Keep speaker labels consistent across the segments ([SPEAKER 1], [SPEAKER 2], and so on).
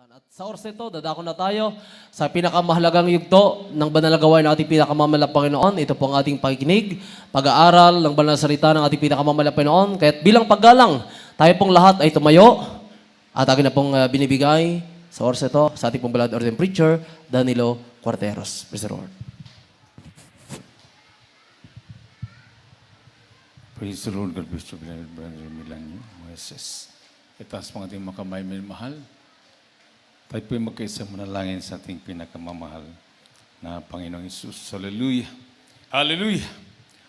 [SPEAKER 1] At sa oras nito, dadako na tayo sa pinakamahalagang yugto ng banal na gawain ng ating pinakamamahalang Panginoon. Ito po ang ating pakikinig, pag-aaral ng banal na salita ng ating pinakamamahalang Panginoon. Kaya't bilang paggalang, tayo pong lahat ay tumayo at akin na pong binibigay sa oras nito sa ating pong Beloved Ordained Preacher, Danilo Cuarteros. Praise the Lord.
[SPEAKER 2] Praise the Lord, God bless you, beloved brother Milanyo, Moises. Itaas mga ating makamay, mahal. Tayo po'y magkaisa manalangin sa ating pinakamamahal na Panginoong Hesus. Hallelujah! Hallelujah!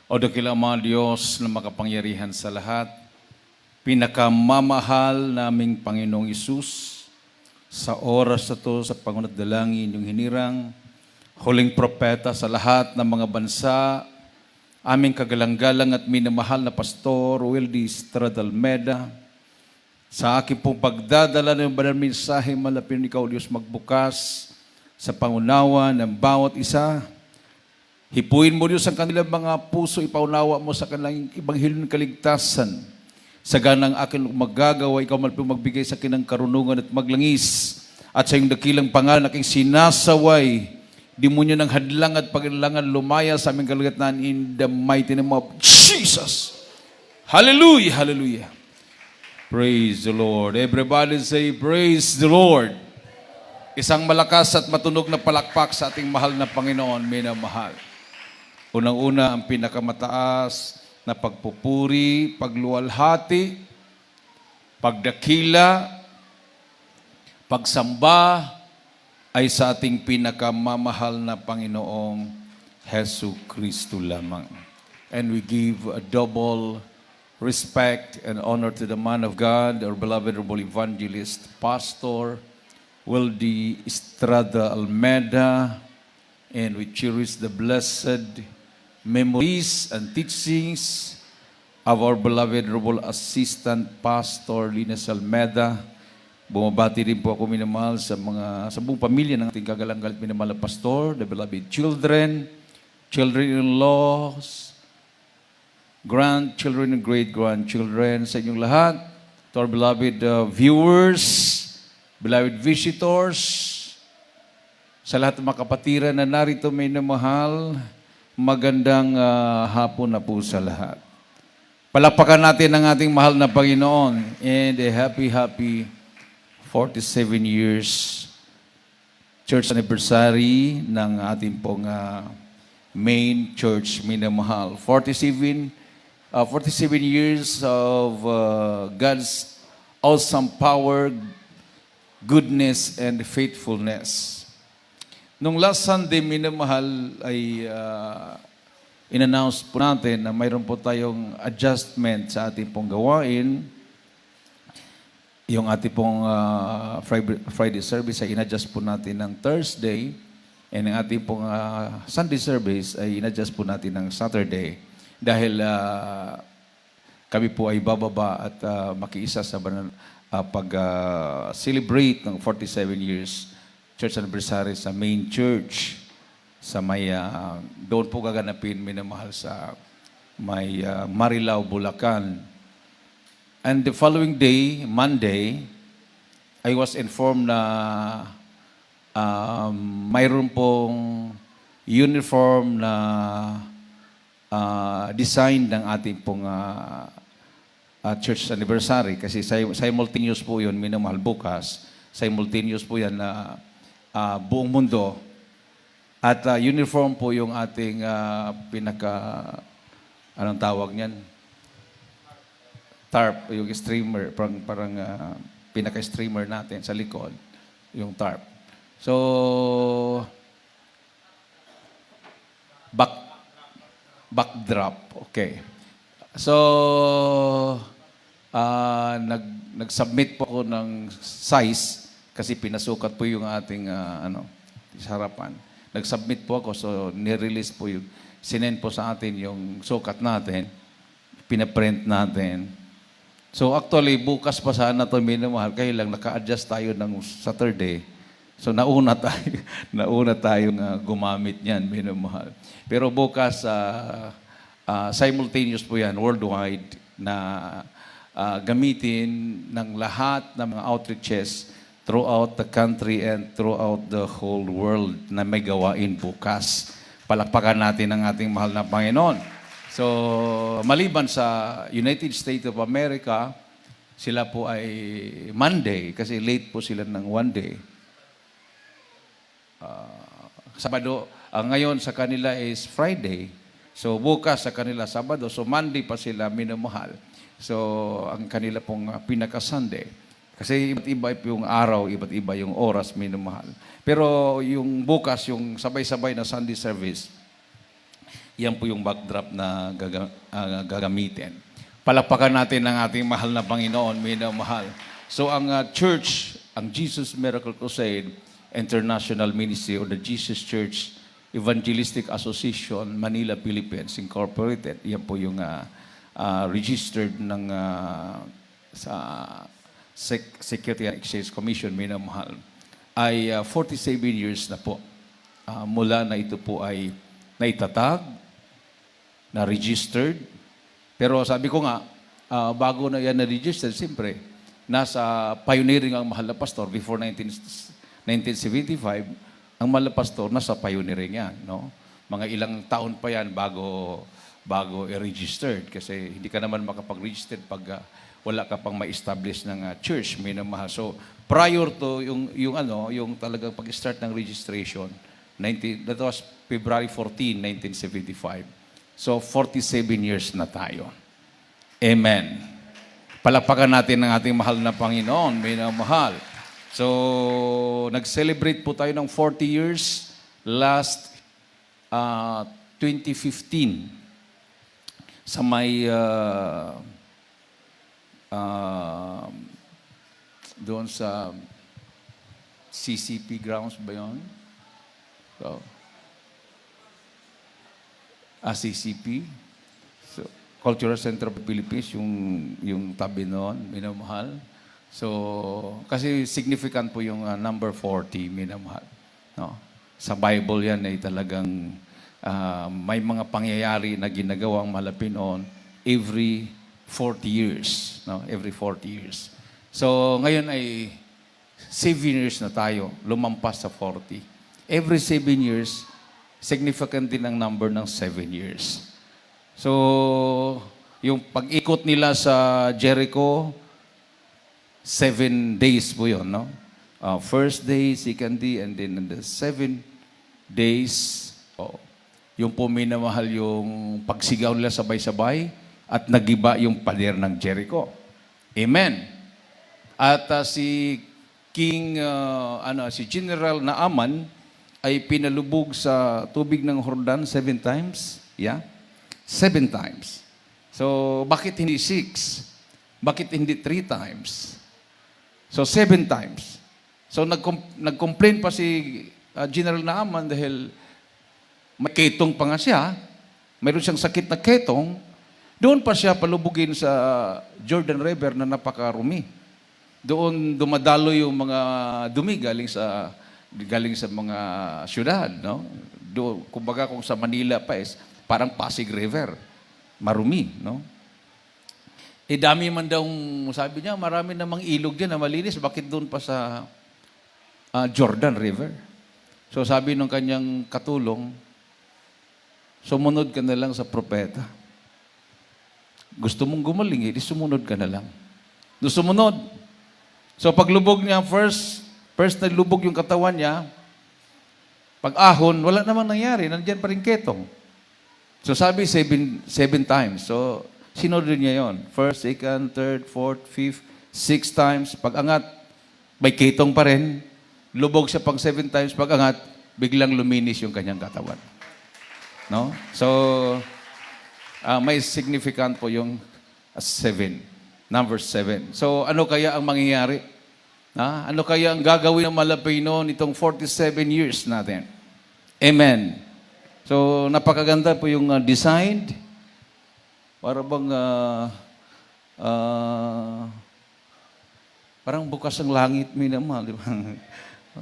[SPEAKER 2] O dakila Ama Diyos na makapangyarihan sa lahat, pinakamamahal naming Panginoong Hesus, sa oras na to, sa pangunat dalangin, yung hinirang, huling propeta sa lahat ng mga bansa, aming kagalang-galang at minamahal na Pastor Wildy Estrada Almeda, sa aking pong pagdadala ng banal mensahe, malapit ikaw, Diyos, magbukas sa pangunawa ng bawat isa. Hipuin mo, Diyos, ang kanilang mga puso, ipaunawa mo sa kanilang ibanghilyo ng kaligtasan. Sa ganang akin magagawa, ikaw malapit magbigay sa akin ng karunungan at maglangis. At sa iyong dakilang pangalan, aking sinasaway, demonyo ng hadlang at paglangan lumaya sa aming kalagitnaan in the mighty name of Jesus. Hallelujah! Hallelujah! Praise the Lord. Everybody say, praise the Lord. Isang malakas at matunog na palakpak sa ating mahal na Panginoon, minamahal. Unang-una, ang pinakamataas na pagpupuri, pagluwalhati, pagdakila, pagsamba, ay sa ating pinakamamahal na Panginoong Hesu Kristo lamang. And we give a double respect and honor to the man of God, our beloved Honorable Evangelist, Pastor Wildy Estrada Almeda, and we cherish the blessed memories and teachings of our beloved Honorable Assistant Pastor Linus Almeda. Bumabati rin po ako minamahal sa buong pamilya ng ating kagalang-galit minamahal na Pastor, the beloved children, children-in-laws, grandchildren and great-grandchildren, sa inyong lahat, to our beloved viewers, beloved visitors, sa lahat ng mga kapatiran na narito may namahal, magandang hapon na po sa lahat. Palakpakan natin ang ating mahal na Panginoon and a happy 47 years church anniversary ng ating pong main church, minamahal. 47 years of God's awesome power, goodness, and faithfulness. Nung last Sunday, minamahal, ay in-announce po natin na mayroon po tayong adjustment sa ating pong gawain. Yung ating pong Friday service ay in-adjust po natin ng Thursday, and ang ating pong Sunday service ay in-adjust po natin ng Saturday. Dahil kami po ay bababa at makiisa sa pag-celebrate ng 47 years church anniversary sa main church. Sa may, doon po gaganapin, minamahal, sa may Marilao, Bulacan. And the following day, Monday, I was informed na mayroon pong uniform na design ng ating pong church anniversary. Kasi simultaneous po yun, minamahal, bukas. Simultaneous po yan na buong mundo. At uniform po yung ating anong tawag niyan? Tarp, yung streamer, parang pinaka-streamer natin sa likod, yung tarp. So, backdrop, okay. So, nag-submit po ako ng size kasi pinasukat po yung ating sa harapan. Nag-submit po ako, so nirelease po yung, sinend po sa atin yung sukat natin, pinaprint natin. So actually, bukas pa sana ito, minamahal, kaya lang naka-adjust tayo ng Saturday. So nauna tayo gumamit niyan, minamahal. Pero bukas, simultaneous po yan, worldwide, na gamitin ng lahat ng mga outreaches throughout the country and throughout the whole world na may gawain bukas. Palakpakan natin ang ating mahal na Panginoon. So, maliban sa United States of America, sila po ay Monday kasi late po sila ng one day. Sabado, ngayon sa kanila is Friday. So, bukas sa kanila Sabado. So, Monday pa sila minamahal. So, ang kanila pong pinaka-Sunday. Kasi iba't iba yung araw, iba't iba yung oras minamahal. Pero yung bukas, yung sabay-sabay na Sunday service, yan po yung backdrop na gagamitin. Palakpakan natin ang ating mahal na Panginoon, minamahal. So, ang church, ang Jesus Miracle Crusade International Ministry or the Jesus Church Evangelistic Association Manila, Philippines Incorporated. Yan po yung registered ng sa Security and Exchange Commission, minamahal, ay 47 years na po mula na ito po ay naitatag, na registered. Pero sabi ko nga, bago na yan na-registered, siyempre, nasa pioneering ang mahal na pastor before 1975, ang mahal na pastor nasa pioneering yan, no? Mga ilang taon pa yan bago i-registered kasi hindi ka naman makapag-register pag wala ka pang ma-establish ng church, minamahal. So, prior to yung talagang pag-start ng registration, that was February 14, 1975. So, 47 years na tayo. Amen. Palakpakan natin ang ating mahal na Panginoon, minamahal. So, nag-celebrate po tayo ng 40 years last 2015 sa may doon sa CCP grounds ba yun? So, CCP. So, Cultural Center of the Philippines, yung tabi noon, minamahal. So, kasi significant po yung number 40, minamahal. No? Sa Bible yan ay talagang may mga pangyayari na ginagawang malapit noon every 40 years. No? Every 40 years. So, ngayon ay 7 years na tayo, lumampas sa 40. Every 7 years, significant din ang number ng 7 years. So, yung pag-ikot nila sa Jericho, 7 days po yun, no? First day, second day, and then the 7 days, yung po minamahal yung pagsigaw nila sabay-sabay at nagiba yung pader ng Jericho. Amen. At si si General Naaman ay pinalubog sa tubig ng Jordan 7 times. Yeah? 7 times. So, bakit hindi 6? Bakit hindi 3 times? So, 7 times. So, nag-complain pa si General Naaman dahil may ketong pa nga siya. Mayroon siyang sakit na ketong. Doon pa siya palubugin sa Jordan River na napakarumi. Doon dumadalo yung mga dumi galing sa mga syudad, no? Doon, kumbaga kung sa Manila pa is parang Pasig River. Marumi, no? Dami man daw, sabi niya, marami namang ilog diyan na malinis. Bakit doon pa sa Jordan River? So sabi ng kanyang katulong, sumunod ka na lang sa propeta. Gusto mong gumaling, di sumunod ka na lang. Doon sumunod. So paglubog niya, first na lubog yung katawan niya, pag ahon, wala namang nangyari. Nandiyan pa rin ketong. So sabi, 7 times. So sinunod niya yon. First, second, third, fourth, fifth, 6 times. Pag angat, may ketong pa rin. Lubog siya pang 7 times. Pag angat, biglang luminis yung kanyang katawan. No? So, may significant po yung 7. Number 7. So, ano kaya ang mangyayari? Ano kaya ang gagawin ng Malapino nitong 47 years natin? Amen. So, napakaganda po yung design. Para bang, parang bukas ang langit, minamahal. Di ba?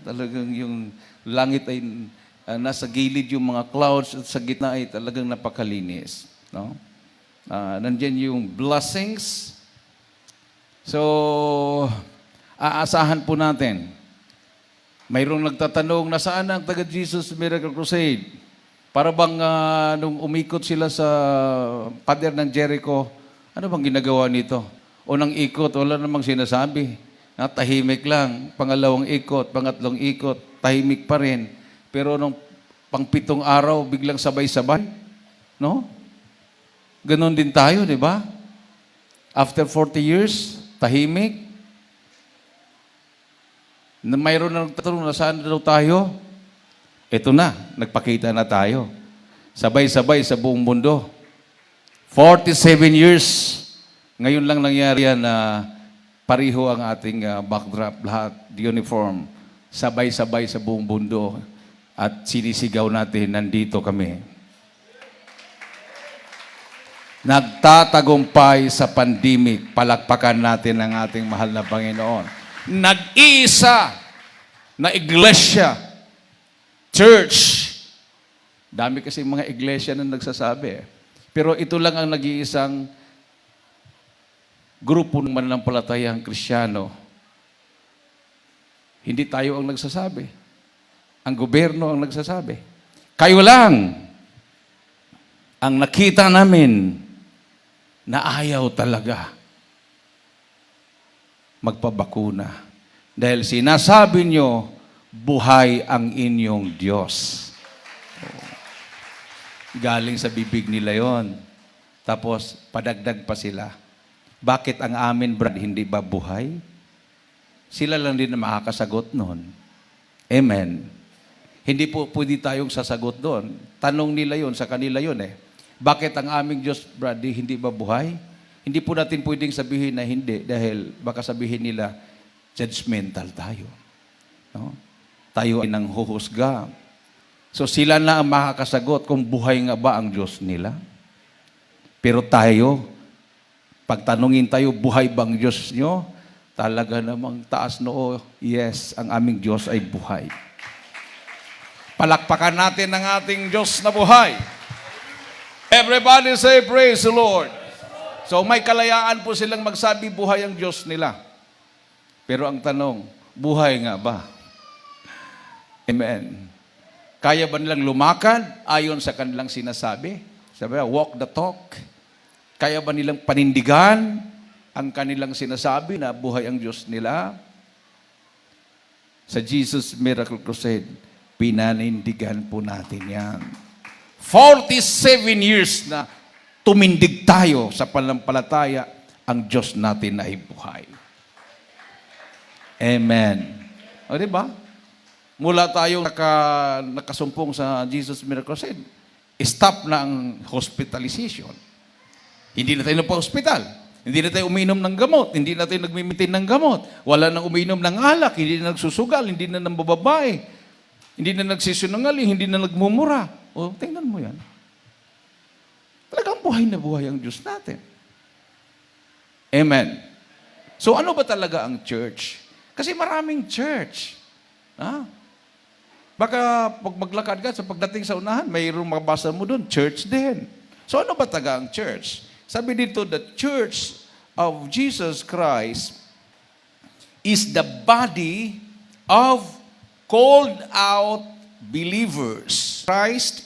[SPEAKER 2] Talagang yung langit ay nasa gilid yung mga clouds at sa gitna ay talagang napakalinis. No? Nandiyan yung blessings. So, aasahan po natin Mayroong nagtatanong, nasaan ang taga Jesus Miracle Crusade? Para bang nung umikot sila sa pader ng Jericho, ano bang ginagawa nito? Unang ikot, wala namang sinasabi. Tahimik lang. Pangalawang ikot, pangatlong ikot, tahimik pa rin. Pero nung pangpitong araw, biglang sabay-sabay. No? Ganon din tayo, di ba? After 40 years, tahimik. Na mayroon na nagtatanong na saan daw tayo? Ito na, nagpakita na tayo. Sabay-sabay sa buong mundo. 47 years. Ngayon lang nangyari yan na pariho ang ating backdrop, lahat, uniform. Sabay-sabay sa buong mundo. At sinisigaw natin, nandito kami. Nagtatagumpay sa pandemic. Palakpakan natin ang ating mahal na Panginoon. Nag-iisa na iglesia, church. Dami kasi mga iglesia na nagsasabi. Pero ito lang ang nag-iisang grupo ng mananampalatayang Kristiyano. Hindi tayo ang nagsasabi. Ang gobyerno ang nagsasabi. Kayo lang ang nakita namin na ayaw talaga magpabakuna. Dahil sinasabi nyo, buhay ang inyong Diyos. Galing sa bibig nila yon. Tapos, padagdag pa sila. Bakit ang amin, Brad, hindi ba buhay? Sila lang din na makakasagot noon. Amen. Hindi po pwede tayong sasagot doon. Tanong nila yon sa kanila yon eh. Bakit ang aming Diyos, Brad, hindi ba buhay? Hindi po natin pwedeng sabihin na hindi dahil baka sabihin nila, judgmental tayo. No? Tayo ay nanghuhusga. So sila na ang makakasagot kung buhay nga ba ang Diyos nila. Pero tayo, pagtanungin tayo, buhay bang Diyos nyo? Talaga namang taas noo, yes, ang aming Diyos ay buhay. Palakpakan natin ang ating Diyos na buhay. Everybody say, praise the Lord. So may kalayaan po silang magsabi, buhay ang Diyos nila. Pero ang tanong, buhay nga ba? Amen. Kaya ba nilang lumakad ayon sa kanilang sinasabi? Sabi, walk the talk. Kaya ba nilang panindigan ang kanilang sinasabi na buhay ang Diyos nila? Sa Jesus Miracle Crusade, pinanindigan po natin yan. 47 years na tumindig tayo sa panampalataya, ang Diyos natin ay buhay. Amen. O, diba? Mula tayong nakasumpong sa Jesus Miracle Crusade, stop na ang hospitalization. Hindi na tayo nagpa-hospital. Hindi na tayo uminom ng gamot. Hindi na tayo nagmimitin ng gamot. Wala nang uminom ng alak. Hindi na nagsusugal. Hindi na nambababae. Hindi na nagsisinungaling. Hindi na nagmumura. O, tingnan mo yan. Talagang buhay na buhay ang Diyos natin. Amen. So ano ba talaga ang church? Kasi maraming church. Ha? Baka pag maglakad ka, sa pagdating sa unahan, mayroong mabasa mo doon, church din. So ano ba talaga ang church? Sabi dito, the church of Jesus Christ is the body of called out believers. Christ,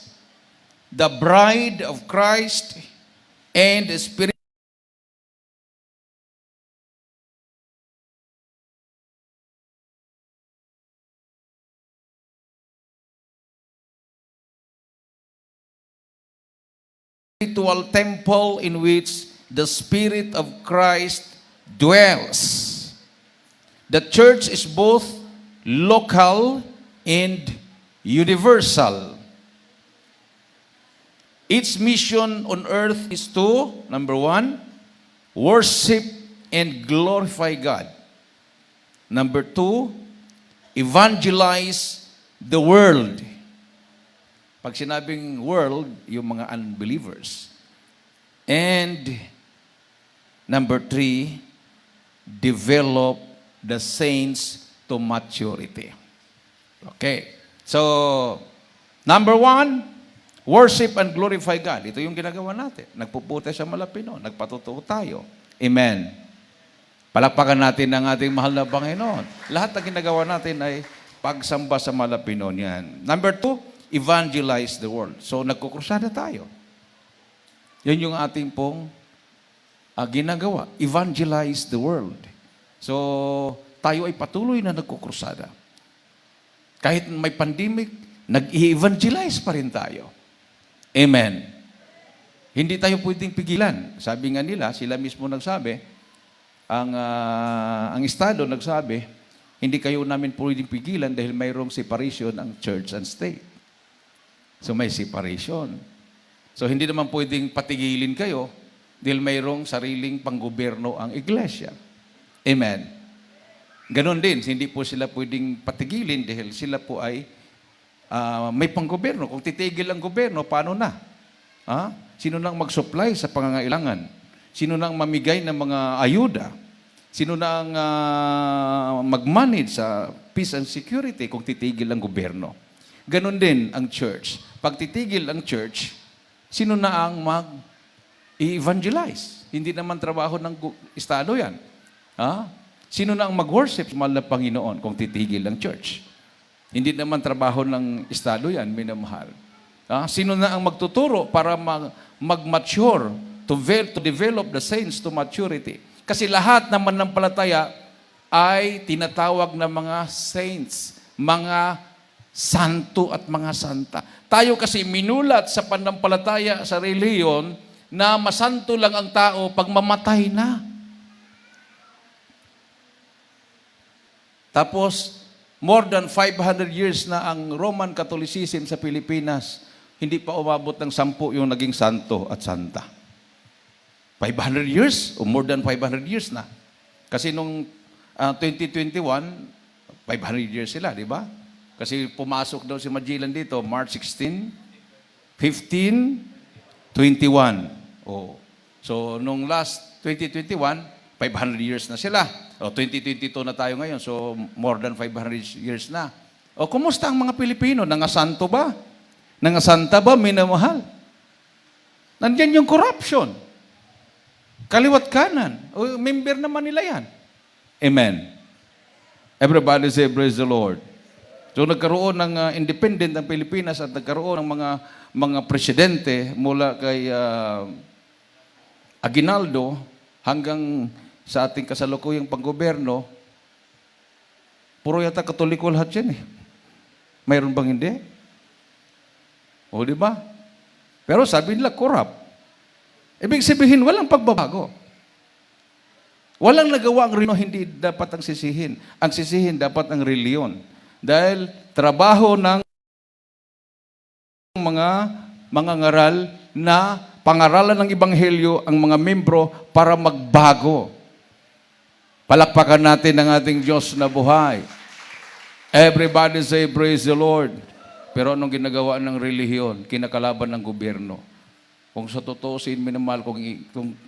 [SPEAKER 2] the bride of Christ, and the spiritual temple in which the Spirit of Christ dwells. The church is both local and universal. Its mission on earth is to, number one, worship and glorify God. Number two, evangelize the world. Pag sinabing world, yung mga unbelievers. And number three, develop the saints to maturity. Okay. So, number one, worship and glorify God. Ito yung ginagawa natin. Nagpupunta sa Malapino. Nagpatutuo tayo. Amen. Palakpakan natin ang ating mahal na Panginoon. Lahat na ginagawa natin ay pagsamba sa Malapinon yan. Number 2, evangelize the world. So, nagkukrusada tayo. Yan yung ating pong ginagawa. Evangelize the world. So, tayo ay patuloy na nagkukrusada. Kahit may pandemic, nag-i-evangelize pa rin tayo. Amen. Hindi tayo pwedeng pigilan. Sabi nga nila, sila mismo nagsabi, ang Estado nagsabi, hindi kayo namin pwedeng pigilan dahil mayroong separation ang church and state. So may separation. So hindi naman pwedeng patigilin kayo dahil mayroong sariling panggobyerno ang iglesia. Amen. Ganon din, hindi po sila pwedeng patigilin dahil sila po ay may panggobyerno. Kung titigil ang gobyerno, paano na? Sino nang mag-supply sa pangangailangan? Sino nang mamigay ng mga ayuda? Sino nang mag-manage sa peace and security kung titigil ang gobyerno? Ganon din ang church. Pag titigil ang church, sino na ang mag-evangelize? Hindi naman trabaho ng Estado yan. Sino na ang mag-worship sa mahal na Panginoon kung titigil ang church? Hindi naman trabaho ng Estado yan, minamahal. Sino na ang magtuturo para mag-mature, to develop the saints to maturity? Kasi lahat ng mananampalataya ay tinatawag na mga saints, mga santo at mga santa. Tayo kasi minulat sa pananampalataya sa reliyon na masanto lang ang tao pag mamatay na. Tapos, more than 500 years na ang Roman Catholicism sa Pilipinas, hindi pa umabot ng 10 yung naging santo at santa. 500 years o more than 500 years na. Kasi nung 2021, 500 years sila, di ba? Kasi pumasok daw si Magellan dito, March 16, 15, 21. So, nung last 2021, 500 years na sila. 2022 na tayo ngayon, so more than 500 years na. Kumusta ang mga Pilipino? Nangasanto ba? Nangasanta ba, minamahal? Nandiyan yung corruption. Kaliwat kanan. Member naman nila yan. Amen. Everybody say, praise the Lord. So nagkaroon ng independent ang Pilipinas at nagkaroon ng mga presidente mula kay Aguinaldo hanggang sa ating kasalukuyang panggoberno, puro yata Katoliko lahat yan eh. Mayroon bang hindi? Di ba? Pero sabi nila, corrupt. Ibig sabihin, walang pagbabago. Walang nagawa ang reliyon, hindi dapat ang sisihin. Ang sisihin dapat ang reliyon. Dahil trabaho ng mga ngaral na pangaralan ng Ebanghelyo ang mga membro para magbago. Palakpakan natin ang ating Diyos na buhay. Everybody say, praise the Lord. Pero anong ginagawa ng relihiyon? Kinakalaban ng gobyerno. Kung sa totoo, minamahal,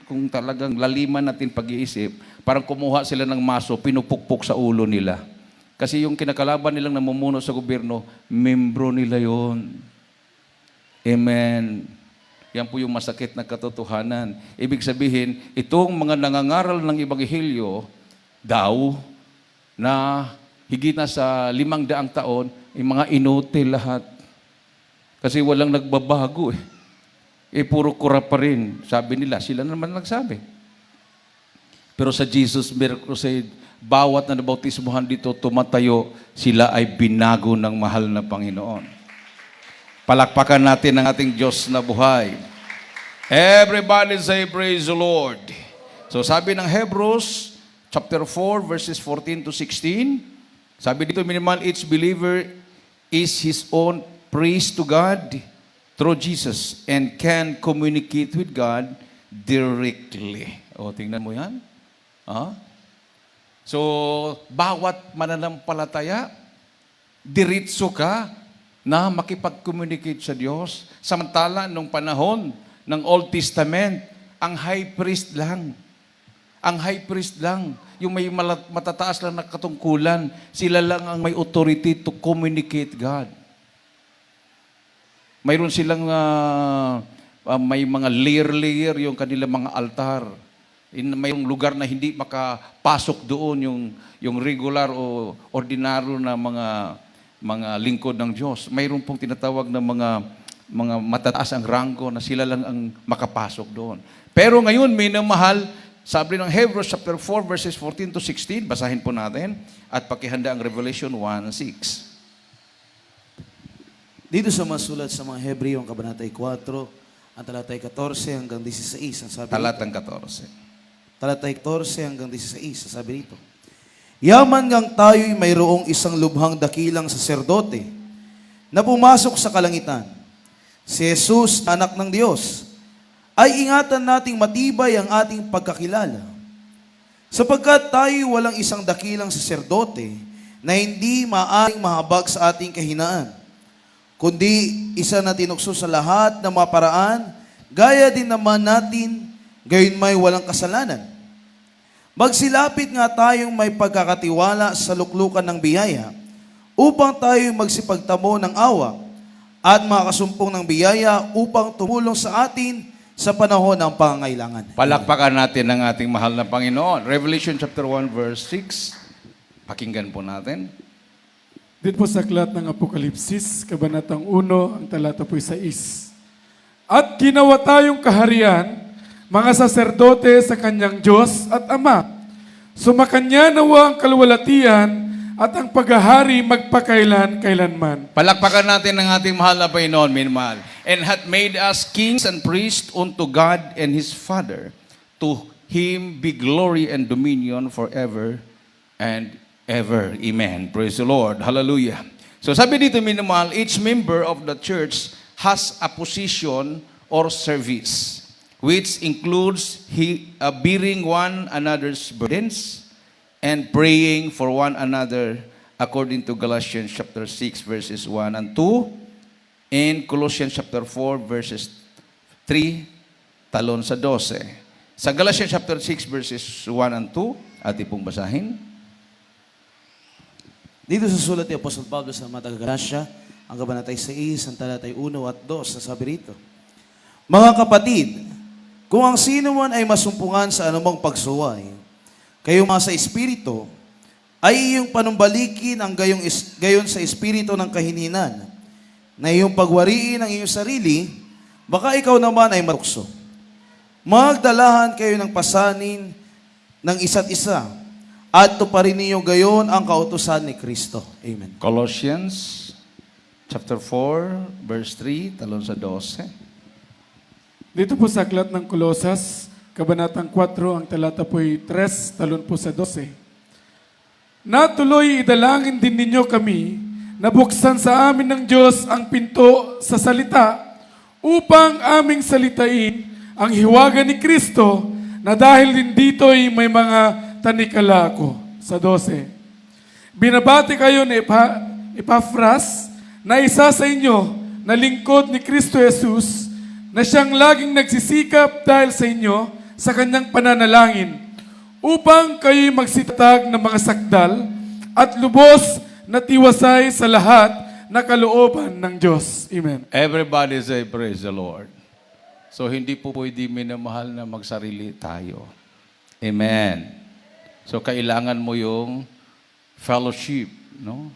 [SPEAKER 2] kung talagang laliman natin pag-iisip, parang kumuha sila ng maso, pinupukpok sa ulo nila. Kasi yung kinakalaban nilang namumuno sa gobyerno, membro nila yon. Amen. Yan po yung masakit na katotohanan. Ibig sabihin, itong mga nangangaral ng Ebanghelyo daw na higit na sa 500 taon, yung mga inutil lahat. Kasi walang nagbabago eh. Puro kura pa rin. Sabi nila, sila naman nagsabi. Pero sa Jesus Miracle Crusade, bawat na nabautismuhan dito, tumatayo, sila ay binago ng mahal na Panginoon. Palakpakan natin ang ating Diyos na buhay. Everybody say, praise the Lord. So sabi ng Hebrews, chapter 4, verses 14 to 16, sabi dito, minimal, each believer is his own praise to God through Jesus and can communicate with God directly. Tingnan mo yan. So, bawat mananampalataya, diritso ka na makipag-communicate sa Diyos. Samantala, nung panahon ng Old Testament, ang high priest lang. Ang high priest lang, yung may matataas lang na katungkulan, sila lang ang may authority to communicate God. Mayroon silang may mga layer-layer yung kanilang mga altar. May lugar na hindi makapasok doon yung regular o ordinaryo na mga mga lingkod ng Diyos. Mayroon pong tinatawag na mga matataas ang ranggo na sila lang ang makapasok doon. Pero ngayon, minamahal, sabi ng Hebrews chapter 4 verses 14 to 16, basahin po natin at pakihanda ang Revelation 1:6.
[SPEAKER 3] Dito sa masulat sa mga Hebreo, ang kabanatay 4, ang talatay 14 hanggang 16, ang sabi
[SPEAKER 2] Talatang 14.
[SPEAKER 3] talatay 14 hanggang 16, ang sabi rito. Yaman ngang tayo'y mayroong isang lubhang dakilang saserdote na pumasok sa kalangitan. Si Jesus, anak ng Diyos, ay ingatan nating matibay ang ating pagkakilala. Sapagkat tayo walang isang dakilang saserdote na hindi maaaring mahabag sa ating kahinaan, kundi isa na tinukso sa lahat ng mga paraan, gaya din naman natin, gayon may walang kasalanan. Magsilapit nga tayong may pagkakatiwala sa luklukan ng biyaya, upang tayo magsipagtamo ng awa at makasumpong ng biyaya upang tumulong sa atin sa panahon ng pangangailangan.
[SPEAKER 2] Palakpakan natin ang ating mahal na Panginoon. Revelation chapter 1 verse 6. Pakinggan po natin.
[SPEAKER 4] Dito po sa aklat ng Apokalipsis, kabanatang 1, ang talata po 6. At ginawa tayong kaharian, mga saserdote sa kanyang Diyos at Ama. Sumakanya nawa ang kalwalatian at ang paghahari magpakailan-kailanman.
[SPEAKER 2] Palakpakan natin ang ating mahal na Panginoon, minmahal. And hath made us kings and priests unto God and His Father. To Him be glory and dominion forever and ever. Amen. Praise the Lord. Hallelujah. So sabi dito, minmahal, each member of the church has a position or service, which includes bearing one another's burdens and praying for one another according to Galatians chapter 6 verses 1 and 2 and Colossians chapter 4 verses 3 talon sa 12. Sa Galatians chapter 6 verses 1 and 2, ating pong basahin.
[SPEAKER 3] Dito sa sulat ni Apostol Pablo sa mga taga-Galatia, ang kabanatay 6, ang talatay 1 at 2, sasabi rito, mga kapatid, kung ang sino man ay masumpungan sa anumang pagsuway, kayo mga sa Espiritu, ay iyong panumbalikin ang gayon sa Espiritu ng kahinhinan, na iyong pagwariin ang iyong sarili, baka ikaw naman ay matukso. Magdalahan kayo ng pasanin ng isa't isa, at tuparin ninyo gayon ang kautusan ni Kristo. Amen.
[SPEAKER 2] Colossians chapter 4 verse 3 talon sa 12.
[SPEAKER 4] Dito po sa aklat ng Kolosas, kabanatang 4, ang talata po'y 3, talon po sa 12. Natuloy idalangin din ninyo kami na buksan sa amin ng Diyos ang pinto sa salita upang aming salitain ang hiwaga ni Kristo na dahil din dito'y may mga tanikala ako. Sa 12. Binabati kayo ni Epaphras na isa sa inyo na lingkod ni Kristo Jesus na siyang laging nagsisikap dahil sa inyo sa kanyang pananalangin upang kayo'y magsitatag ng mga sakdal at lubos na tiwasay sa lahat na kalooban ng Diyos. Amen.
[SPEAKER 2] Everybody say praise the Lord. So hindi po pwede minamahal na magsarili tayo. Amen. So kailangan mo yung fellowship, no?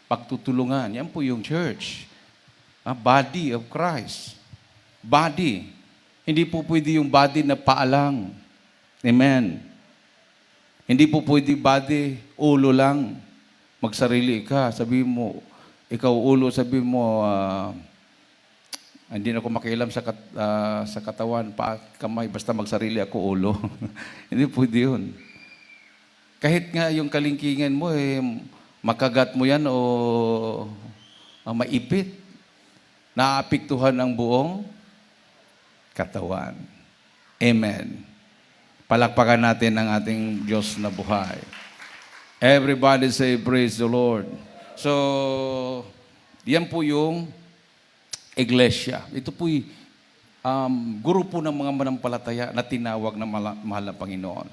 [SPEAKER 2] Pagtutulungan. Yan po yung church. Body of Christ. Body. Hindi po pwede yung body na paalang. Amen. Hindi po pwede body, ulo lang. Magsarili ka. Sabi mo, ikaw ulo, sabi mo, hindi na ako makialam sa katawan, pa kamay, basta magsarili ako ulo. Hindi pwede yun. Kahit nga yung kalingkingan mo, makagat mo yan o maipit, naapektuhan ang buong katawan. Amen. Palakpakan natin ang ating Diyos na buhay. Everybody say, praise the Lord. So, yan po yung iglesia. Ito po'y grupo ng mga manampalataya na tinawag ng mahal na Panginoon.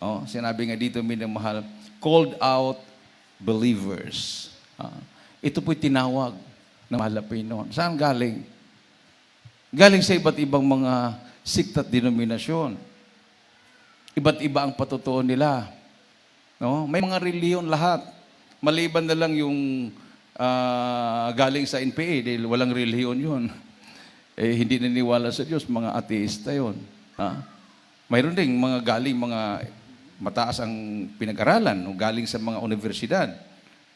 [SPEAKER 2] Oh, sinabi nga dito, minamahal, called out believers. Ito po'y tinawag ng mahal na Panginoon. Saan galing? Galing sa iba't ibang mga sikta at denominasyon. Iba't iba ang patutuon nila. No? May mga reliyon lahat. Maliban na lang yung galing sa NPA dahil walang relihiyon yun. Hindi naniwala sa Diyos, mga ateista yun. Mayroon ding mga galing mga mataas ang pinag-aralan o galing sa mga universidad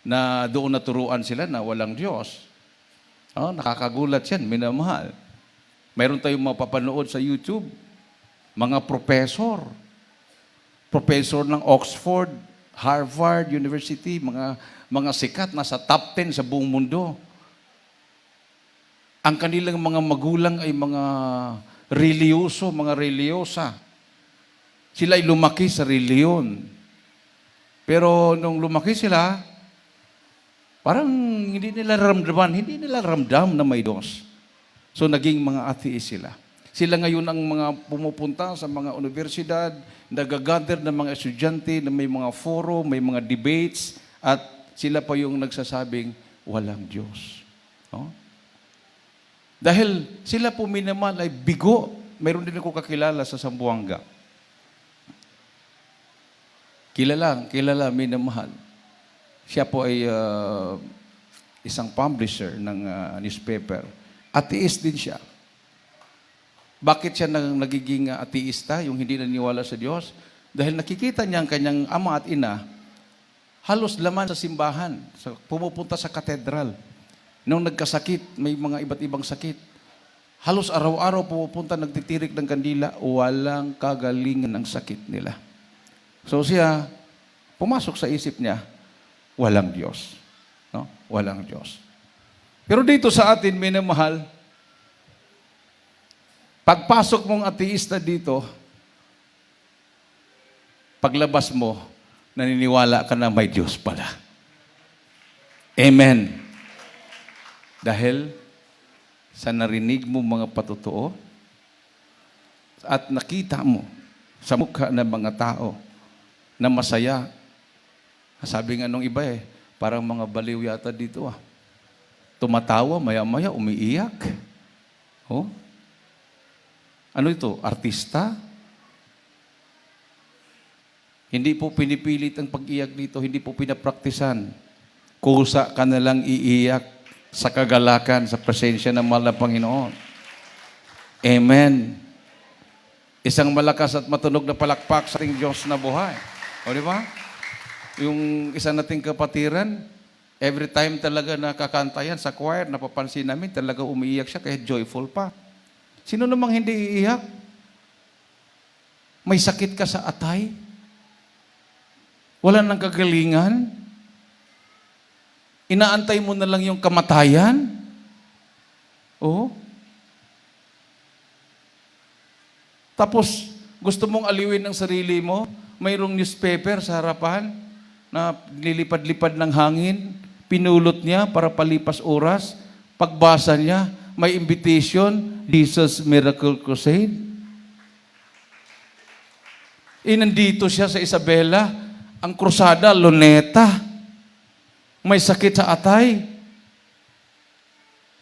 [SPEAKER 2] na doon naturuan sila na walang Diyos. Nakakagulat yan, minamahal. Mayroon tayong mapapanood sa YouTube, mga professor ng Oxford, Harvard University, mga sikat, nasa top 10 sa buong mundo. Ang kanilang mga magulang ay mga reliyoso, mga reliyosa. Sila ay lumaki sa reliyon. Pero nung lumaki sila, parang hindi nila ramdam na may Diyos. So naging mga atheist sila. Sila ngayon ang mga pumupunta sa mga universidad, nagagather ng mga estudyante na may mga foro, may mga debates, at sila pa yung nagsasabing, walang Diyos. Dahil sila po minaman ay bigo. Mayroon din ako kakilala sa Zamboanga. Kilala, minamahal. Siya po ay isang publisher ng newspaper. Ateist din siya. Bakit siya nagiging ateista, yung hindi naniwala sa Diyos? Dahil nakikita niya ang kanyang ama at ina, halos laman sa simbahan, pumupunta sa katedral. Nung nagkasakit, may mga iba't ibang sakit. Halos araw-araw pumupunta, nagtitirik ng kandila, walang kagalingan ng sakit nila. So siya, pumasok sa isip niya, walang Diyos. Walang Diyos. Pero dito sa atin, minamahal, pagpasok mong ateista dito, paglabas mo, naniniwala ka na may Diyos pala. Amen. Dahil sa narinig mo mga patotoo at nakita mo sa mukha ng mga tao na masaya. Sabi nga nung iba parang mga baliw yata dito Tumatawa, maya-maya, umiiyak. Ano ito? Artista? Hindi po pinipilit ang pag-iyak dito, hindi po pinapraktisan. Kusa ka na lang iiyak sa kagalakan, sa presensya ng mahal na Panginoon. Amen. Isang malakas at matunog na palakpak sa ating Diyos na buhay. O di ba? Yung isa nating kapatiran, every time talaga nakakanta yan sa choir, napapansin namin, talaga umiiyak siya kahit joyful pa. Sino namang hindi iiyak? May sakit ka sa atay? Wala nang kagalingan? Inaantay mo na lang yung kamatayan? Tapos, gusto mong aliwin ang sarili mo? Mayroong newspaper sa harapan na lilipad-lipad ng hangin, pinulot niya para palipas oras. Pagbasa niya, may invitation, Jesus Miracle Crusade. Nandito siya sa Isabela, ang krusada, Luneta. May sakit sa atay.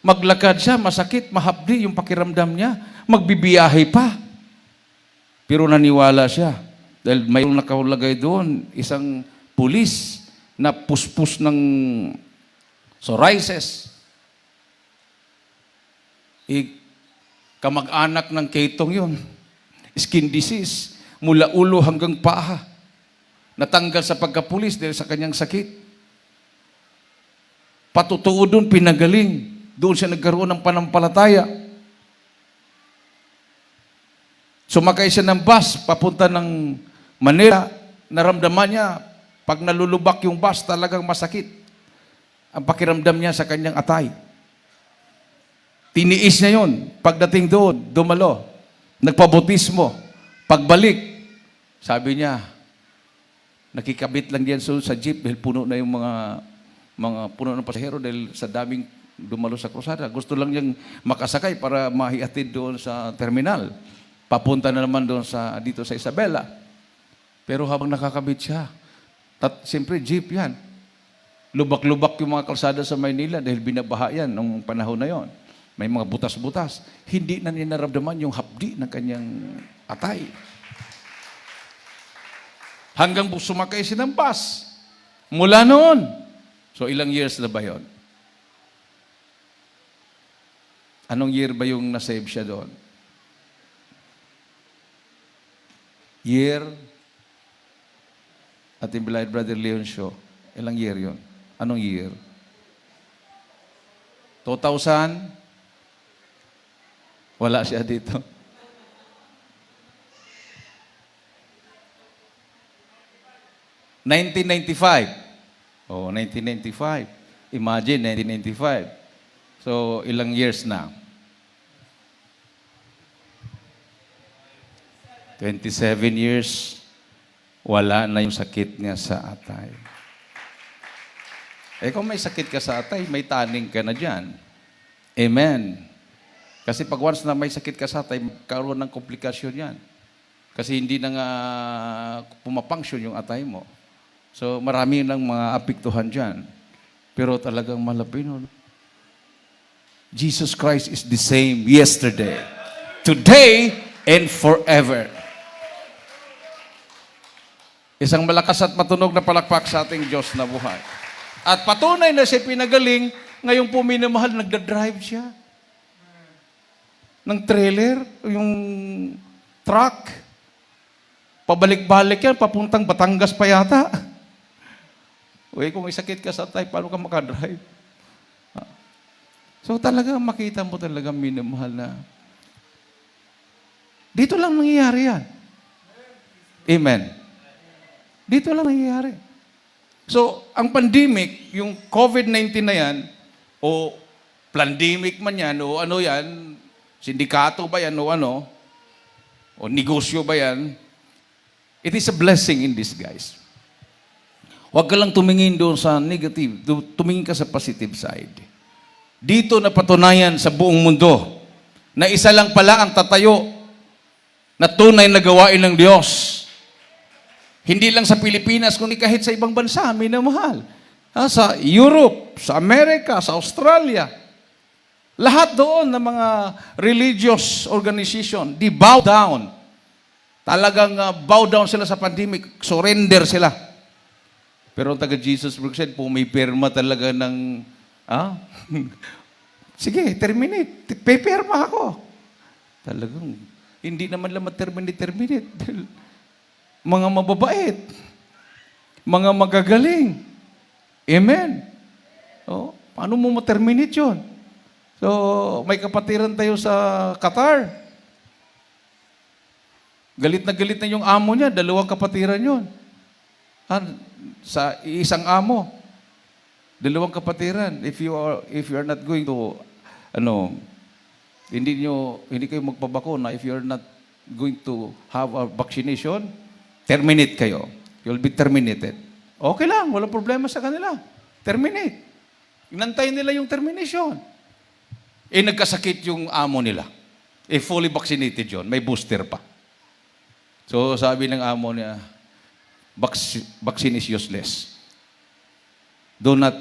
[SPEAKER 2] Maglakad siya, masakit, mahapdi yung pakiramdam niya. Magbibiyahe pa. Pero naniwala siya. Dahil mayroong nakalagay doon, isang pulis na puspos ng psoriasis. Kamag-anak ng ketong yun. Skin disease. Mula ulo hanggang paa. Natanggal sa pagkapulis dahil sa kanyang sakit. Patutuo doon, pinagaling. Doon siya nagkaroon ng panampalataya. Sumakay siya ng bus, papunta ng Manila. Naramdaman niya, pag nalulubak yung bus, talagang masakit. Ang pakiramdam niya sa kanyang atay. Tiniis niya yun. Pagdating doon, dumalo. Nagpabotismo. Pagbalik, sabi niya, nakikabit lang diyan sa jeep dahil puno na yung mga puno ng pasahero dahil sa daming dumalo sa krusada. Gusto lang niyang makasakay para mahihatid doon sa terminal. Papunta na naman doon dito sa Isabela. Pero habang nakakabit siya, siyempre jeep yan. Lubak-lubak yung mga kalsada sa Maynila dahil binabaha yan nung panahon na yon. May mga butas-butas. Hindi na niya naramdaman yung hapdi ng kanyang atay. Hanggang sumakay siya ng bus. Mula noon. So ilang years na ba yun? Anong year ba yung nasave siya doon? Year, ating beloved Brother Leoncio, ilang year yun? Anong year? 2000? Wala siya dito. 1995. Oh, 1995. Imagine, 1995. So, ilang years na? 27 years, wala na yung sakit niya sa atay. Eh kung may sakit ka sa atay, may taning ka na dyan. Amen. Kasi pag once na may sakit ka sa atay, karoon ng komplikasyon yan. Kasi hindi na nga pumapunction yung atay mo. So marami ng mga apektuhan dyan. Pero talagang malapino. Jesus Christ is the same yesterday, today, and forever. Isang malakas at matunog na palakpak sa ating Diyos na buhay. At patunay na siya pinagaling, ngayong po minamahal, nagda-drive siya. Ng trailer, yung truck. Pabalik-balik yan, papuntang Batangas pa yata. Uy, kung may sakit ka sa atay, paano ka makadrive? So talaga, makita mo talaga minamahal na. Dito lang nangyayari yan. Amen. Dito lang nangyayari. So, ang pandemic, yung COVID-19 na yan, o pandemic man yan, o ano yan, sindikato ba yan, o ano, o negosyo ba yan, it is a blessing in disguise. Huwag ka lang tumingin doon sa negative, tumingin ka sa positive side. Dito napatunayan sa buong mundo na isa lang pala ang tatayo na tunay na gawain ng Diyos. Hindi lang sa Pilipinas, kundi kahit sa ibang bansa, minamahal. Sa Europe, sa Amerika, sa Australia. Lahat doon ng mga religious organization, di bow down. Talagang bow down sila sa pandemic, surrender sila. Pero ang taga-Jesus said, pumipirma talaga ng, sige, terminate. Pipirma ako. Talagang, hindi naman lang terminate. Mga mababait. Mga magagaling. Amen. Oh, paano mo ma-terminate yun? So, may kapatiran tayo sa Qatar. Galit na yung amo niya, 2 kapatiran yun. Sa isang amo. 2 kapatiran. If you are not going to, hindi kayo magpabakuna, if you are not going to have a vaccination, terminate kayo. You'll be terminated. Okay lang, walang problema sa kanila. Terminate. Inantay nila yung termination. Nagkasakit yung amo nila. Fully vaccinated yun. May booster pa. So, sabi ng amo niya, vaccine is useless. Do not,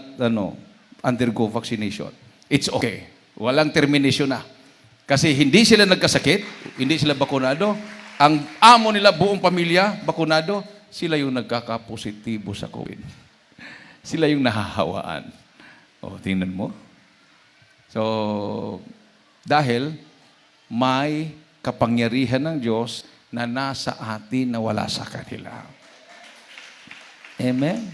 [SPEAKER 2] undergo vaccination. It's okay. Walang termination na. Kasi hindi sila nagkasakit, hindi sila bakunado. Ang amo nila, buong pamilya, bakunado, sila yung nagkakapositibo sa COVID. Sila yung nahahawaan. O, tingnan mo. So, dahil may kapangyarihan ng Diyos na nasa atin na wala sa kanila. Amen?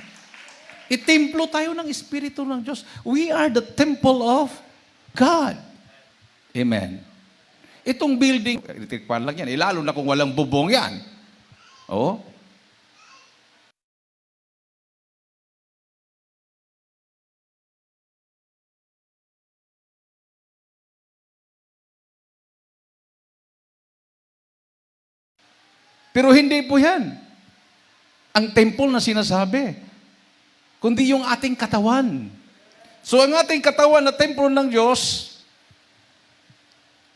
[SPEAKER 2] Itemplo tayo ng Espiritu ng Diyos. We are the temple of God. Amen. Itong building, electric pan lang yan. Lalo na kung walang bubong yan. Oh. Pero hindi po yan. Ang temple na sinasabi, kundi yung ating katawan. So ang ating katawan na templo ng Diyos,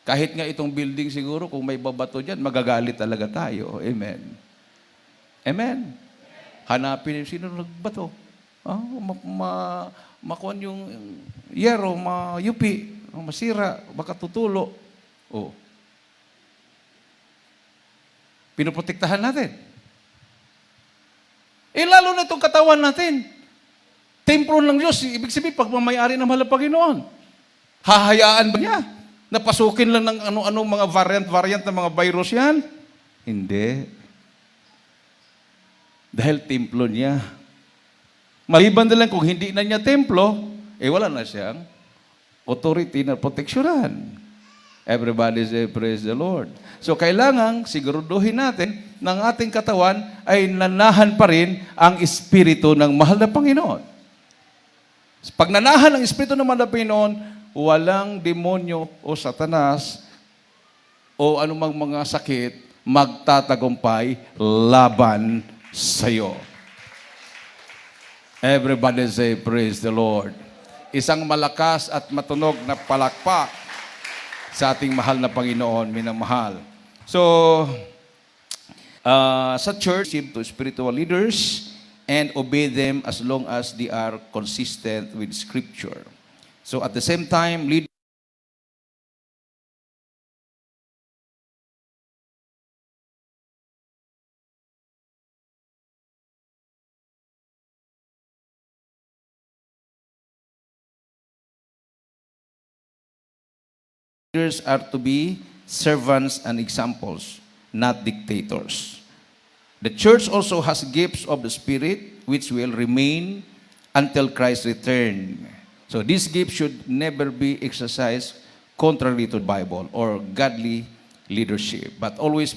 [SPEAKER 2] kahit nga itong building siguro, kung may babato dyan, magagalit talaga tayo. Amen. Amen. Hanapin yung sino nagbato. Makuhan yung yero, mayupi, masira, baka tutulo. Oh. Pinoprotektahan natin. Lalo na itong katawan natin. Templo ng Diyos, ibig sabihin, pagmamayari ng mahal na Panginoon. Hahayaan ba niya Napasukin lang ng ano-anong mga variant ng mga virus yan? Hindi. Dahil templo niya. Maliban na lang kung hindi na niya templo, wala na siyang authority na proteksyonan. Everybody say, praise the Lord. So, kailangan siguraduhin natin ng ating katawan ay nanahan pa rin ang Espiritu ng mahal na Panginoon. Pag nanahan ang Espiritu ng mahal na Panginoon, walang demonyo o satanas o anumang mga sakit magtatagumpay laban sa iyo. Everybody say, praise the Lord. Isang malakas at matunog na palakpak sa ating mahal na Panginoon, minamahal. So, sa church, to spiritual leaders and obey them as long as they are consistent with Scripture. So, at the same time, leaders are to be servants and examples, not dictators. The church also has gifts of the Spirit which will remain until Christ's return. So these gifts should never be exercised contrary to the Bible or godly leadership, but always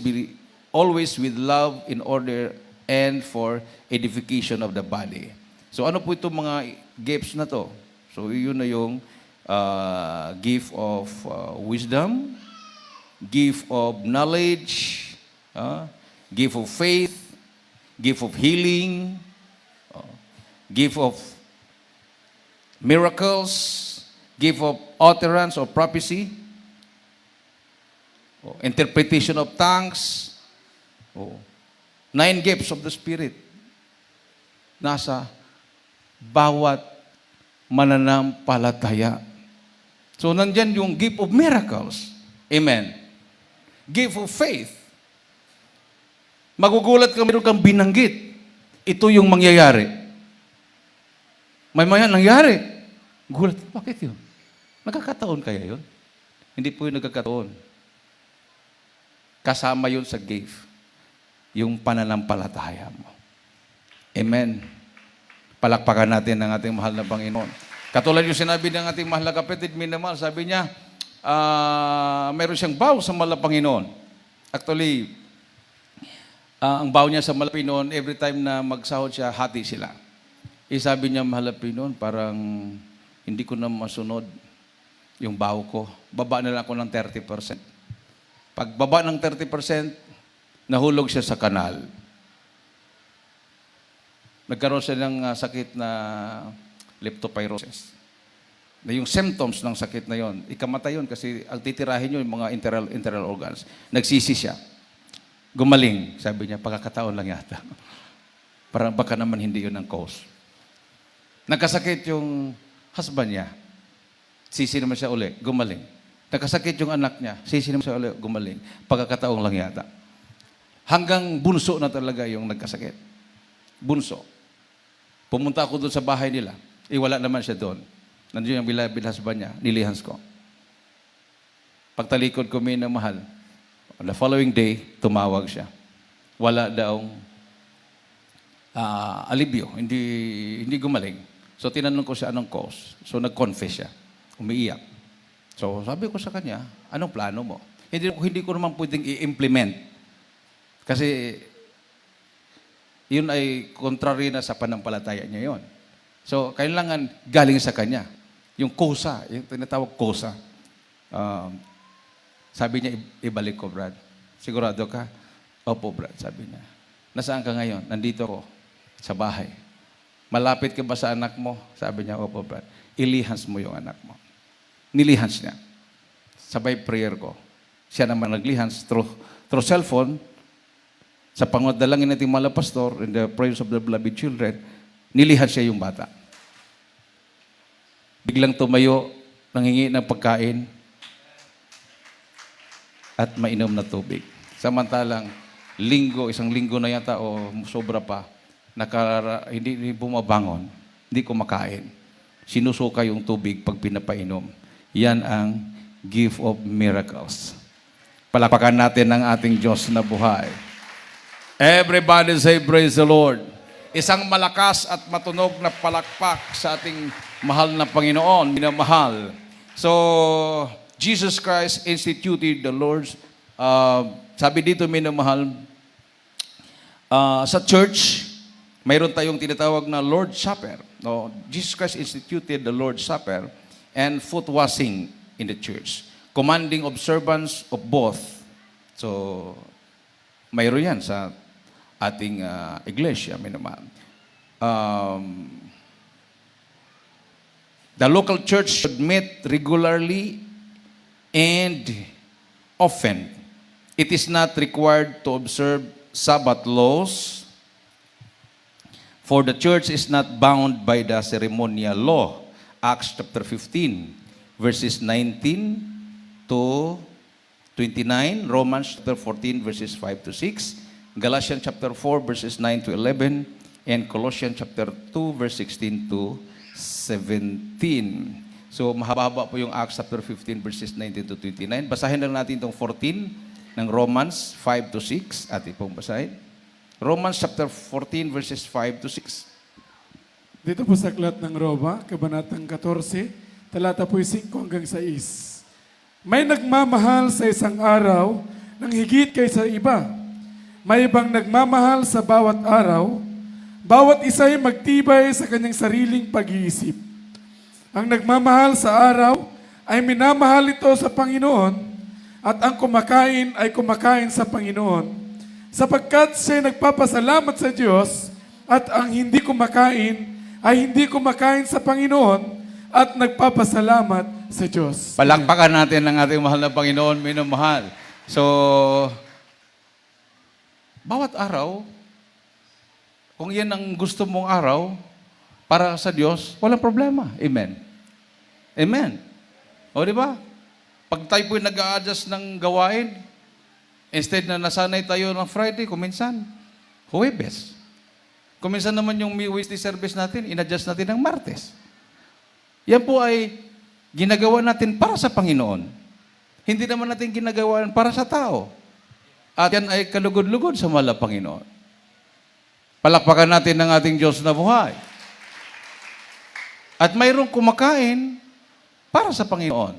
[SPEAKER 2] with love in order and for edification of the body. So ano po itong mga gifts na to? So yun na yung gift of wisdom, gift of knowledge, gift of faith, gift of healing, gift of miracles, gift of utterance or prophecy, interpretation of tongues, 9 gifts of the Spirit. Nasa bawat mananampalataya. So, nandyan yung gift of miracles. Amen. Gift of faith. Magugulat ka, meron kang binanggit. Ito yung mangyayari. May maya nangyari. Gulat, bakit yun? Nagkakataon kaya yun? Hindi po yung nagkakataon. Kasama yun sa gift. Yung pananampalataya mo. Amen. Palakpakan natin ang ating mahal na Panginoon. Katulad yung sinabi ng ating mahal na kapatid, minamahal, sabi niya, meron siyang vow sa mahal na Panginoon. Actually, ang vow niya sa mahal na Panginoon, every time na magsahod siya, hati sila. Sabi niya, mahal na Panginoon, parang hindi ko na masunod yung vow ko. Baba na lang ako ng 30%. Pag baba ng 30%, nahulog siya sa kanal. Nagkaroon siya ng sakit na leptopyrosis. Na yung symptoms ng sakit na yon, ikamatay yun kasi ang titirahin yun yung mga internal organs. Nagsisi siya. Gumaling. Sabi niya, pagkakataon lang yata. Parang baka naman hindi yun ang cause. Nagkasakit yung husband niya. Sisi naman siya uli. Gumaling. Nagkasakit yung anak niya. Sisi naman siya uli. Gumaling. Pagkakataon lang yata. Hanggang bunso na talaga yung nagkasakit. Bunso. Pumunta ako doon sa bahay nila. Wala naman siya doon. Nandiyo yung bilhasban niya. Nilihans ko. Pagtalikod ko, may mahal. On the following day, tumawag siya. Wala daong alibyo. Hindi gumaling. So, tinanong ko siya anong cause. So, nag-confess siya. Umiiyak. So, sabi ko sa kanya, anong plano mo? Hindi ko naman pwedeng i-implement. Kasi, yun ay contrary na sa panampalataya niya yon. So, kailangan galing sa kanya. Yung kosa, yung tinatawag kosa. Sabi niya, ibalik ko, Brad. Sigurado ka? Opo, Brad, sabi niya. Nasaan ka ngayon? Nandito ako, sa bahay. Malapit ka ba sa anak mo? Sabi niya, opo, Brad. Ilihans mo yung anak mo. Nilihans niya. Sabay prayer ko. Siya naman naglihans through cellphone. Sa pangodalangin nating mga pastor, in the prayers of the beloved children, nilihans siya yung bata. Biglang tumayo, nanghingi ng pagkain, at mainom na tubig. Samantalang, isang linggo na yata o sobra pa, hindi bumabangon, hindi kumakain. Sinusuka yung tubig pag pinapainom. Yan ang gift of miracles. Palakpakan natin ang ating Diyos na buhay. Everybody say, praise the Lord. Isang malakas at matunog na palakpak sa ating mahal na Panginoon, minamahal. So, Jesus Christ instituted the Lord's, sabi dito minamahal, sa church, mayroon tayong tinatawag na Lord's Supper. No, Jesus Christ instituted the Lord's Supper and foot washing in the church, commanding observance of both. So, mayroon yan sa ating iglesia, minamahal. The local church should meet regularly and often. It is not required to observe Sabbath laws, for the church is not bound by the ceremonial law. Acts chapter 15, verses 19 to 29, Romans chapter 14, verses 5 to 6, Galatians chapter 4, verses 9 to 11, and Colossians chapter 2, verse 16 to 17. So, mahaba po yung Acts chapter 15, verses 19 to 29. Basahin lang natin itong 14 ng Romans 5 to 6. Atin pong basahin. Romans chapter 14, verses 5 to 6.
[SPEAKER 4] Dito po sa aklat ng Roma, Kabanatang 14, talata po 5 hanggang 6. May nagmamahal sa isang araw ng higit kaysa iba. May ibang nagmamahal sa bawat araw. Bawat isa ay magtibay sa kanyang sariling pag-iisip. Ang nagmamahal sa araw ay minamahal ito sa Panginoon, at ang kumakain ay kumakain sa Panginoon, sapagkat siya ay nagpapasalamat sa Diyos, at ang hindi kumakain ay hindi kumakain sa Panginoon at nagpapasalamat sa Diyos.
[SPEAKER 2] Palakpakan natin ang ating mahal na Panginoon, minamahal. So, bawat araw, kung yan ang gusto mong araw, para sa Diyos, walang problema. Amen. Amen. O, di ba? Pag tayo po'y nag-a-adjust ng gawain, instead na nasanay tayo ng Friday, kuminsan, Huwebes. Kuminsan naman yung weekly service natin, in-adjust natin ng Martes. Yan po ay ginagawa natin para sa Panginoon. Hindi naman natin ginagawa para sa tao. At yan ay kalugod-lugod sa mahal na Panginoon. Palakpakan natin ang ating Diyos na buhay. At mayroong kumakain para sa Panginoon.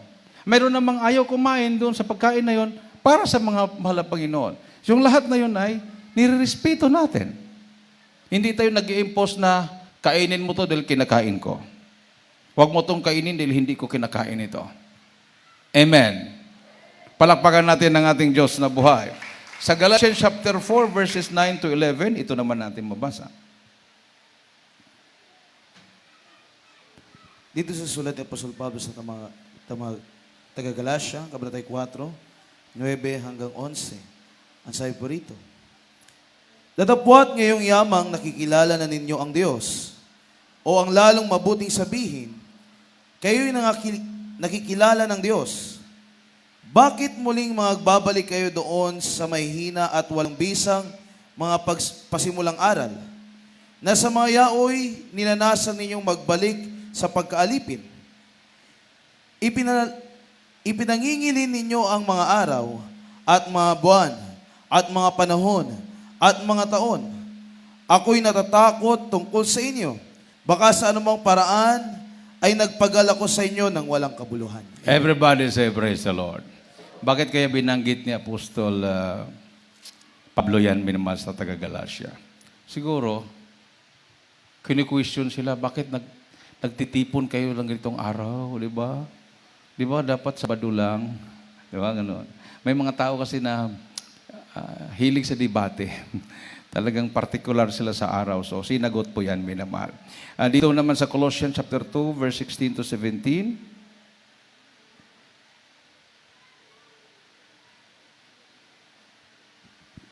[SPEAKER 2] Mayroon namang ayaw kumain doon sa pagkain na yon para sa mga mahal na Panginoon. Yung lahat na yun ay nirerespeto natin. Hindi tayo nag-i-impose na kainin mo to dahil kinakain ko. Huwag mo tong kainin dahil hindi ko kinakain ito. Amen. Palakpakan natin ang ating Diyos na buhay. Sa Galatians chapter 4 verses 9 to 11, ito naman natin mabasa.
[SPEAKER 3] Dito sa sulat ni Apostol Pablo sa taga-Galatia, Kabanatay 4, 9 hanggang 11. Ang sabi po rito, datapwat ngayong yamang nakikilala na ninyo ang Diyos, o ang lalong mabuting sabihin, kayo'y nakikilala ng Diyos. Bakit muling magbabalik kayo doon sa may hina at walang bisang mga pasimulang aral, na sa mga yaoy ninanasan ninyong magbalik sa pagkaalipin? Ipinangingilin ninyo ang mga araw at mga buwan at mga panahon at mga taon. Ako'y natatakot tungkol sa inyo. Baka sa anumang paraan ay nagpagal ako sa inyo ng walang kabuluhan.
[SPEAKER 2] Everybody say, praise the Lord. Bakit kaya binanggit ni Apostol Pablo yan, minamahal sa taga-Galatia? Siguro, kini-question sila, bakit nagtitipon kayo lang ganitong araw, di ba? Di ba dapat Sabado lang? Di ba, gano'n? May mga tao kasi na hilig sa debate. Talagang particular sila sa araw. So, sinagot po yan, minamahal. Dito naman sa Colossians chapter 2, verse 16 to 17.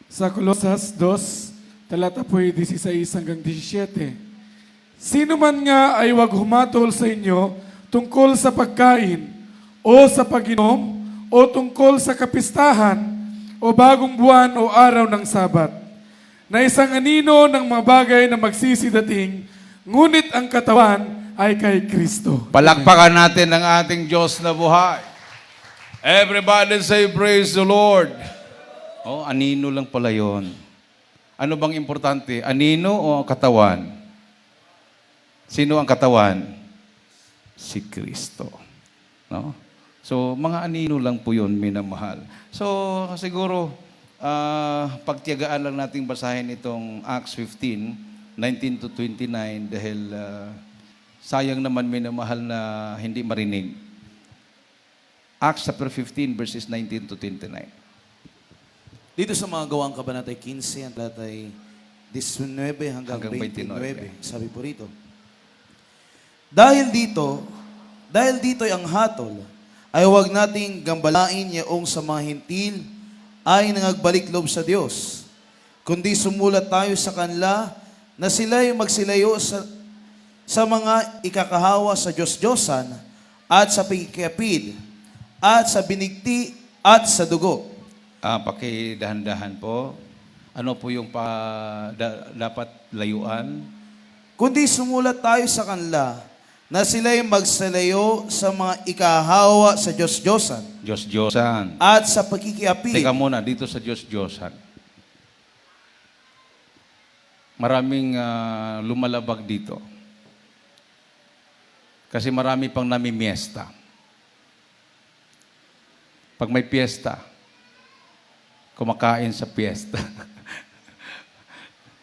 [SPEAKER 4] Sa Colosas 2, talata po 16 hanggang 17. Sino man nga ay wag humatol sa inyo tungkol sa pagkain o sa pag-inom o tungkol sa kapistahan o bagong buwan o araw ng Sabat, na isang anino ng mga bagay na magsisidating, ngunit ang katawan ay kay Kristo.
[SPEAKER 2] Palakpakan natin ang ating Diyos na buhay. Everybody say, praise the Lord. Oh, anino lang pala yun. Ano bang importante? Anino o katawan? Sino ang katawan? Si Kristo. No? So, mga anino lang po yun, minamahal. So, siguro, pagtiyagaan lang nating basahin itong Acts 15, 19 to 29 dahil sayang naman minamahal na hindi marinig. Acts chapter 15 verses 19 to 29.
[SPEAKER 3] Dito sa mga gawang kabanatay 15, ang talatay 19 hanggang 29. Sabi po rito, Dahil dito ang hatol, ay huwag nating gambalain yaong sa mga hintil ay nangagbalik loob sa Diyos, kundi sumulat tayo sa kanila na sila'y magsilayo sa mga ikakahawa sa Diyos-Diyosan at sa pagkikapid at sa binigti at sa dugo.
[SPEAKER 2] Pakidahan-dahan po. Ano po yung dapat layuan?
[SPEAKER 3] Kundi sumulat tayo sa kanila na sila'y magsalayo sa mga ikahawa sa Diyos-Diyosan
[SPEAKER 2] Diyos-Diyosan.
[SPEAKER 3] at sa pagkikiapid.
[SPEAKER 2] Teka muna, dito sa Diyos-Diyosan. Maraming lumalabag dito. Kasi marami pang namimiesta. Pag may piyesta, kumakain sa piyesta.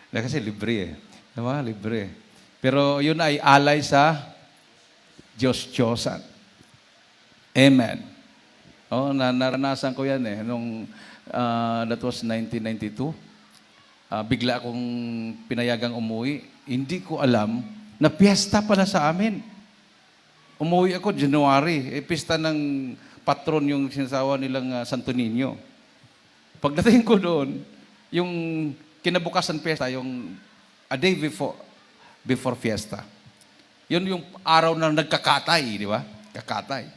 [SPEAKER 2] Kasi libre eh. Diba? Libre. Pero yun ay alay sa Diyos-Diyosan. Amen. Oh, naranasan ko yan eh. Nung, that was 1992. Bigla akong pinayagang umuwi. Hindi ko alam na piyesta pala sa amin. Umuwi ako January. Pista ng patron yung sinasawa nilang Santo Niño. Pagdating ko doon, yung kinabukasan piyesta, yung a day before fiesta. Yun yung araw na nagkakatay, di ba? Kakatay.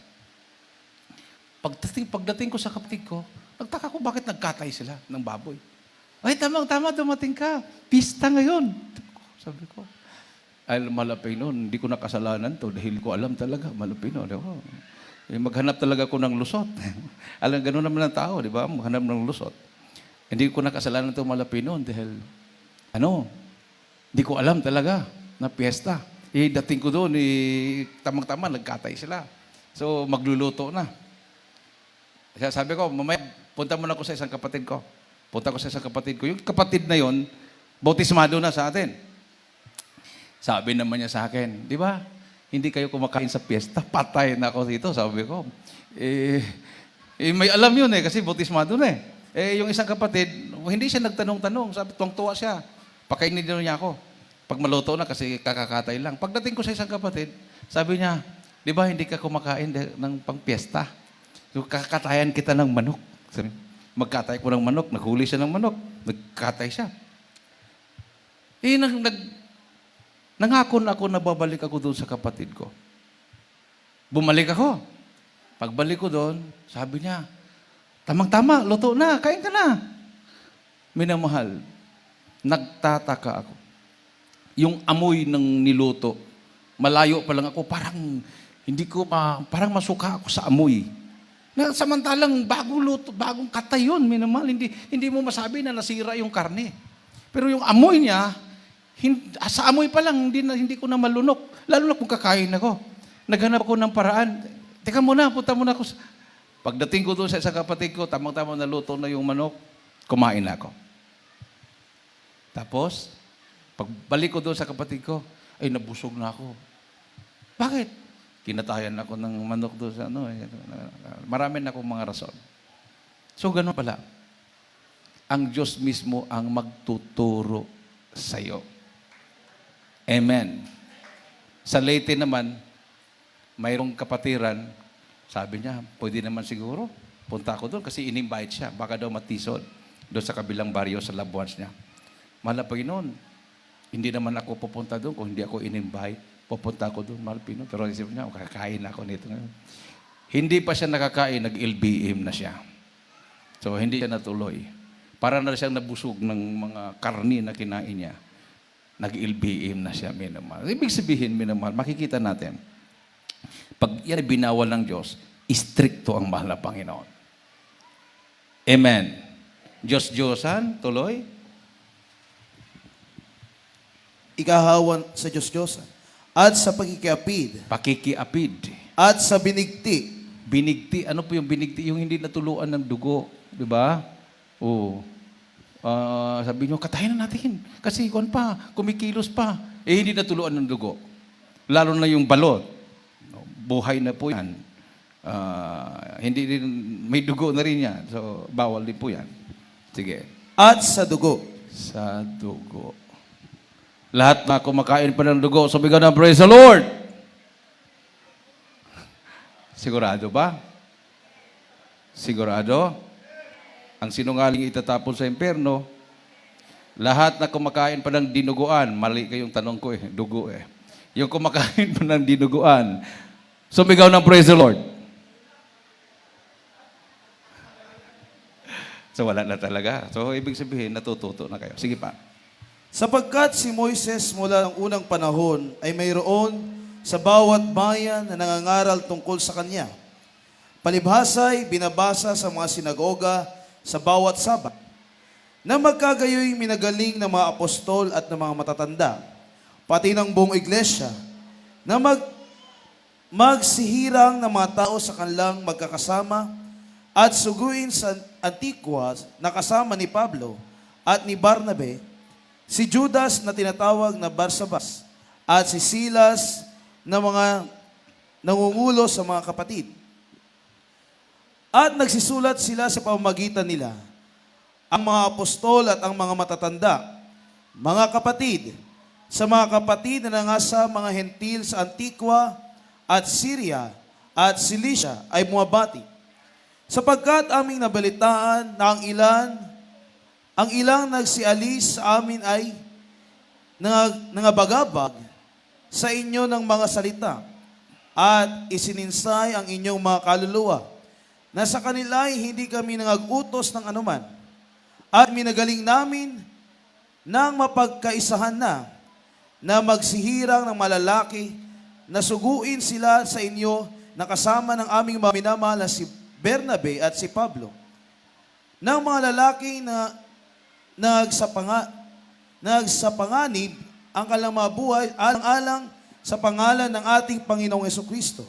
[SPEAKER 2] Pagdating ko sa kapatid ko, nagtaka ko bakit nagkatay sila ng baboy. Ay, tama, dumating ka. Pista ngayon. Sabi ko, ay, malapay noon. Hindi ko nakasalanan to dahil ko alam talaga, malapay noon. Maghanap talaga ako ng lusot. Alam, gano'n naman ang tao, di ba? Maghanap ng lusot. Hindi ko nakasalanan ito malapit noon dahil, hindi ko alam talaga na piyesta. Dating ko doon, tamang-tama, nagkatay sila. So, magluluto na. Kaya sabi ko, mamaya, punta muna ako sa isang kapatid ko. Punta ko sa isang kapatid ko. Yung kapatid na yon, bautismado na sa atin. Sabi naman niya sa akin, di ba? Hindi kayo kumakain sa piyesta, patay na ako dito, sabi ko. May alam yun kasi bautismado na yung isang kapatid, hindi siya nagtanong-tanong, sabi, tuwang-tuwa siya. Pakainin din niya ako. Pag maluto na kasi kakakatay lang. Pagdating ko sa isang kapatid, sabi niya, di ba hindi ka kumakain ng pang-piyesta? So, kakatayan kita ng manok. Sabi, magkatay ko ng manok, naghuli siya ng manok, nagkatay siya. Nangako na ako na babalik ako doon sa kapatid ko. Bumalik ako. Pagbalik ko doon, sabi niya, tamang-tama, luto na, kain ka na. Minamahal, nagtataka ako. Yung amoy ng niluto, malayo pa lang ako, parang masuka ako sa amoy. Samantalang bagong luto, bagong katay yun, minamahal, hindi mo masabi na nasira yung karne. Pero yung amoy niya, sa amoy pa lang, hindi ko na malunok. Lalo na kung kakain ako. Naghanap ako ng paraan. Teka muna, punta muna ako. Pagdating ko doon sa isang kapatid ko, tamang-tamang naluto na yung manok, kumain na ako. Tapos, pagbalik ko doon sa kapatid ko, ay nabusog na ako. Bakit? Kinatayan ako ng manok doon sa marami na akong mga rason. So, ganun pala. Ang Diyos mismo ang magtuturo sa'yo. Amen. Sa Leyte naman, mayroong kapatiran, sabi niya, pwede naman siguro, punta ako doon kasi in-invite siya, baka daw matisod doon sa kabilang baryo sa Labuans niya. Malapay noon, hindi naman ako pupunta doon kung hindi ako in-invite. Pupunta ako doon, malapay noon. Pero isip niya, kakain ako nito ngayon. Hindi pa siya nakakain, nag-LBM na siya. So, hindi siya natuloy. Para na siyang nabusog ng mga karni na kinain niya. Nag-LBM na siya, minamahal. Ibig sabihin, minamahal, makikita natin, pag yan ay binawal ng Diyos, Istrikto ang mahal na Panginoon. Amen. Diyos-Diyosan, tuloy.
[SPEAKER 3] Ikahawan sa Diyos-Diyosan, at sa pagkikiapid,
[SPEAKER 2] Pakikiapid.
[SPEAKER 3] at sa binigti,
[SPEAKER 2] Binigti. Ano po yung binigti? Yung hindi natuluan ng dugo. Di ba? Oo. Sabi nyo, katayin na natin. Kasi kung pa, kumikilos pa. Eh, hindi natuluan ng dugo. Lalo na yung balot. Buhay na po yan. Hindi rin, may dugo na rin yan. So, bawal din po yan. Sige.
[SPEAKER 3] at sa dugo.
[SPEAKER 2] Sa dugo. Lahat na kumakain pa ng dugo, sabihan ng praise the Lord. Sigurado ba? Sigurado? Ang sinungaling itatapon sa impyerno, lahat na kumakain pa ng dinuguan, mali kayong tanong ko dugo Yung kumakain pa ng dinuguan, sumigaw ng praise the Lord. So wala na talaga. So ibig sabihin, natututo na kayo. Sige pa.
[SPEAKER 3] Sapagkat si Moises mula ng unang panahon ay mayroon sa bawat bayan na nangangaral tungkol sa kanya. Palibhasa'y binabasa sa mga sinagoga sa bawat Sabat, na magkagayoy minagaling ng mga apostol at ng mga matatanda, pati ng buong iglesia, na magsihirang ng mga tao sa kanilang magkakasama at suguin sa Antigua na kasama ni Pablo at ni Barnabe, si Judas na tinatawag na Barsabas, at si Silas na mga nangungulo sa mga kapatid. At nagsisulat sila sa pamamagitan nila, ang mga apostol at ang mga matatanda, mga kapatid, sa mga kapatid na nangasa mga hentil sa Antigua at Syria at Cilicia ay bumabati. Sapagkat aming nabalitaan na ang ilang nagsialis sa amin ay nangabagabag sa inyo ng mga salita at isininsay ang inyong mga kaluluwa na sa kanila ay hindi kami nangagutos ng anuman at minagaling namin ng mapagkaisahan na magsihirang ng malalaki na suguin sila sa inyo na kasama ng aming mga minamahal na si Bernabe at si Pablo, ng mga lalaki na nagsapanganib ang kanilang mga buhay alang-alang sa pangalan ng ating Panginoong Hesukristo.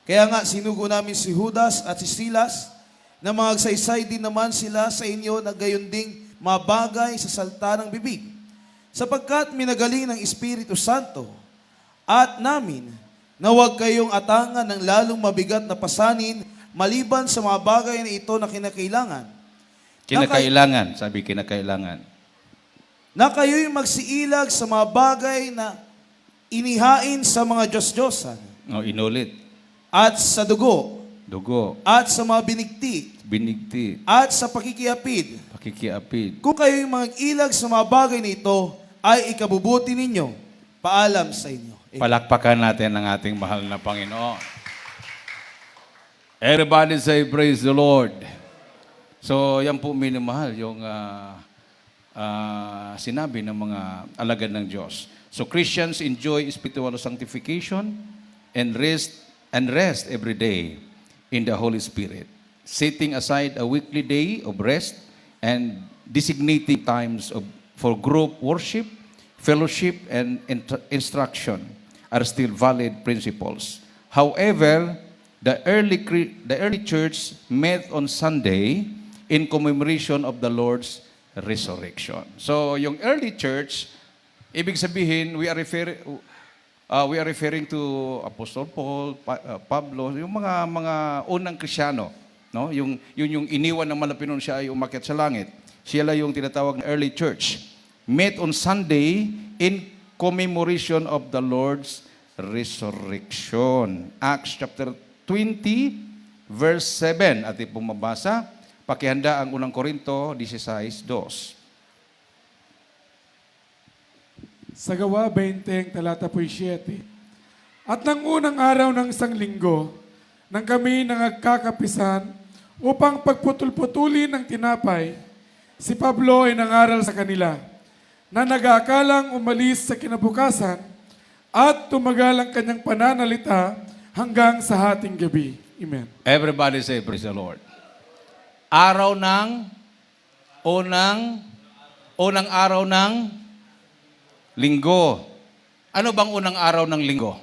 [SPEAKER 3] Kaya nga sinugo namin si Judas at si Silas na magsaysay din naman sila sa inyo na gayon ding mga bagay sa salta ng bibig, sapagkat minagaling ng Espiritu Santo at namin na huwag kayong atangan ng lalong mabigat na pasanin maliban sa mga bagay na ito na kinakailangan.
[SPEAKER 2] Kinakailangan, sabi kinakailangan.
[SPEAKER 3] Na kayo'y magsiilag sa mga bagay na inihain sa mga Diyos-Diyosan
[SPEAKER 2] Inulit.
[SPEAKER 3] at sa dugo
[SPEAKER 2] Dugo.
[SPEAKER 3] at sa mga binigti
[SPEAKER 2] Binigti.
[SPEAKER 3] at sa pakikiapid.
[SPEAKER 2] Pakikiapid.
[SPEAKER 3] Kung kayo'y mag-ilag sa mga bagay na ito, ay ikabubuti ninyo. Paalam sa inyo.
[SPEAKER 2] Palakpakan natin ang ating mahal na Panginoon. Everybody say, praise the Lord. So, yan po minamahal yung sinabi ng mga alagad ng Diyos. So, Christians enjoy spiritual sanctification and rest every day in the Holy Spirit, setting aside a weekly day of rest and designating times for group worship, fellowship, and instruction are still valid principles. However, the early church met on Sunday in commemoration of the Lord's resurrection. So, yung early church, ibig sabihin, we are referring to Apostle Paul, Pablo, yung mga unang Kristyano, no? Yung iniwan ng malapinon siya ay umakyat sa langit. Sila yung tinatawag na early church. Met on Sunday in commemoration of the Lord's resurrection. Acts chapter 20, verse 7. Ating pong mabasa. Pakihanda ang unang Korinto 16:2.
[SPEAKER 4] Sa Gawa 20, talata 7. At nang unang araw ng isang linggo, nang kami nangagkakapisan upang pagputol-putulin ng tinapay, si Pablo ay nangaral sa kanila na nag-aakalang umalis sa kinabukasan at tumagal ang kanyang pananalita hanggang sa hating gabi. Amen.
[SPEAKER 2] Everybody say, praise the Lord. Araw ng unang araw ng linggo. Ano bang unang araw ng linggo?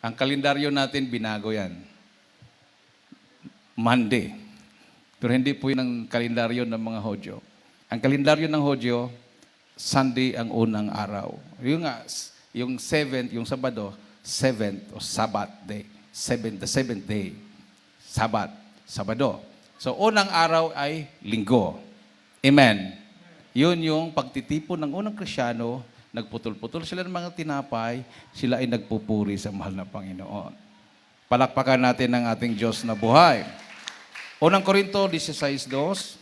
[SPEAKER 2] Ang kalendaryo natin, binago yan. Monday. Pero hindi po yun ang kalendaryo ng mga Hodyo. Ang kalendaryo ng Hodyo, Sunday ang unang araw. Yung 7th, yung Sabado, 7th o Sabbath day. The 7th day. Sabado. So, unang araw ay linggo. Amen. Yun yung pagtitipon ng unang Krisyano, nagputol-putol sila ng mga tinapay, sila ay nagpupuri sa mahal na Panginoon. Palakpakan natin ang ating Diyos na buhay. Unang Korinto 16:2.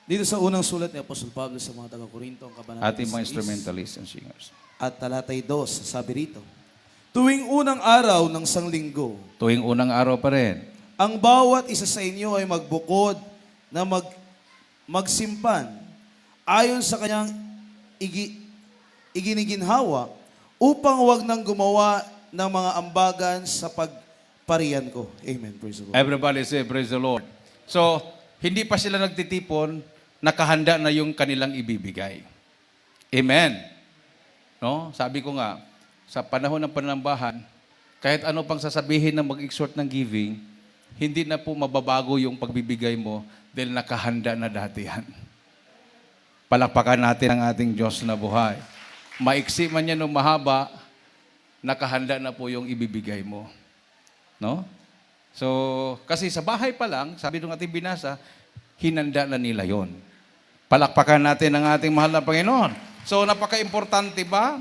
[SPEAKER 3] Dito sa unang sulat ni Apostol Pablo sa mga taga-Korinto, ang kabanata
[SPEAKER 2] Ating mga
[SPEAKER 3] 16,
[SPEAKER 2] instrumentalists and singers.
[SPEAKER 3] at talatay 2, sabi rito, tuwing unang araw ng sanglinggo,
[SPEAKER 2] Tuwing unang araw pa rin.
[SPEAKER 3] ang bawat isa sa inyo ay magbukod na magsimpan ayon sa kanyang iginiginhawa upang wag nang gumawa ng mga ambagan sa pagparian ko. Amen. Praise the Lord.
[SPEAKER 2] Everybody say, praise the Lord. So, hindi pa sila nagtitipon, nakahanda na yung kanilang ibibigay. Amen. No? Sabi ko nga, sa panahon ng panambahan, kahit ano pang sasabihin na mag-exhort ng giving, hindi na po mababago yung pagbibigay mo dahil nakahanda na dati yan. Palakpakan natin ang ating Diyos na buhay. Maiksi man yan o mahaba, nakahanda na po yung ibibigay mo. No? So, kasi sa bahay pa lang, sabi ng ating binasa, hinanda na nila yon. Palakpakan natin ang ating mahal na Panginoon. So, napaka-importante ba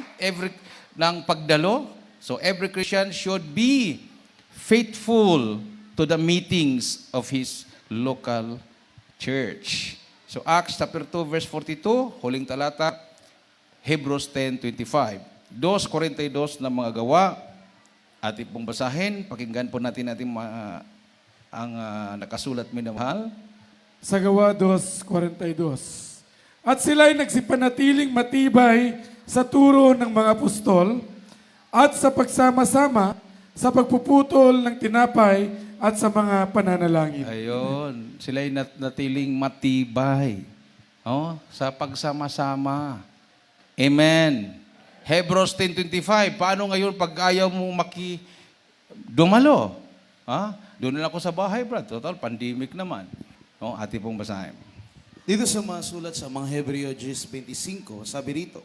[SPEAKER 2] ng pagdalo? So, every Christian should be faithful to the meetings of his local church. So, Acts chapter 2, verse 42, huling talata, Hebrews 10:25. 2:42 ng mga gawa, ating pong basahin, pakinggan po natin ang nakasulat, minamahal.
[SPEAKER 4] Sa Gawa 2:42. At sila'y nagsipanatiling matibay sa turo ng mga apostol at sa pagsama-sama sa pagpuputol ng tinapay at sa mga pananalangin.
[SPEAKER 2] Ayun, sila'y natiling matibay. Oh, sa pagsama-sama. Amen. Hebrews 10:25, paano ngayon pag ayaw mo dumalo? Ha? Doon na ako sa bahay, brad. Total, pandemic naman. No, ating pong basahin.
[SPEAKER 3] Dito sa mga sulat sa mga Hebreo 10:25, sabi rito,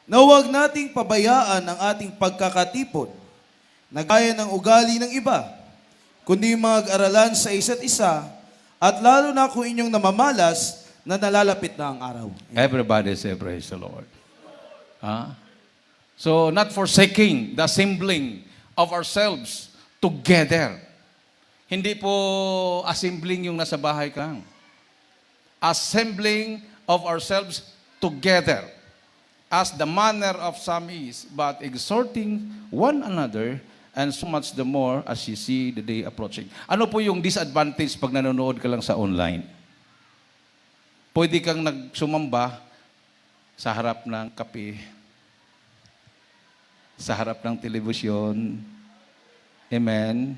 [SPEAKER 3] na huwag nating pabayaan ang ating pagkakatipon na gaya ng ugali ng iba, kundi mag-aralan sa isa't isa, at lalo na kung inyong namamalas na nalalapit na ang araw.
[SPEAKER 2] Everybody say, praise the Lord. So, not forsaking the assembling of ourselves together. Hindi po assembling yung nasa bahay ka lang. Assembling of ourselves together, as the manner of some is, but exhorting one another, and so much the more as you see the day approaching. Ano po yung disadvantage pag nanonood ka lang sa online? Pwede kang nagsumamba sa harap ng kape, sa harap ng telebisyon. Amen.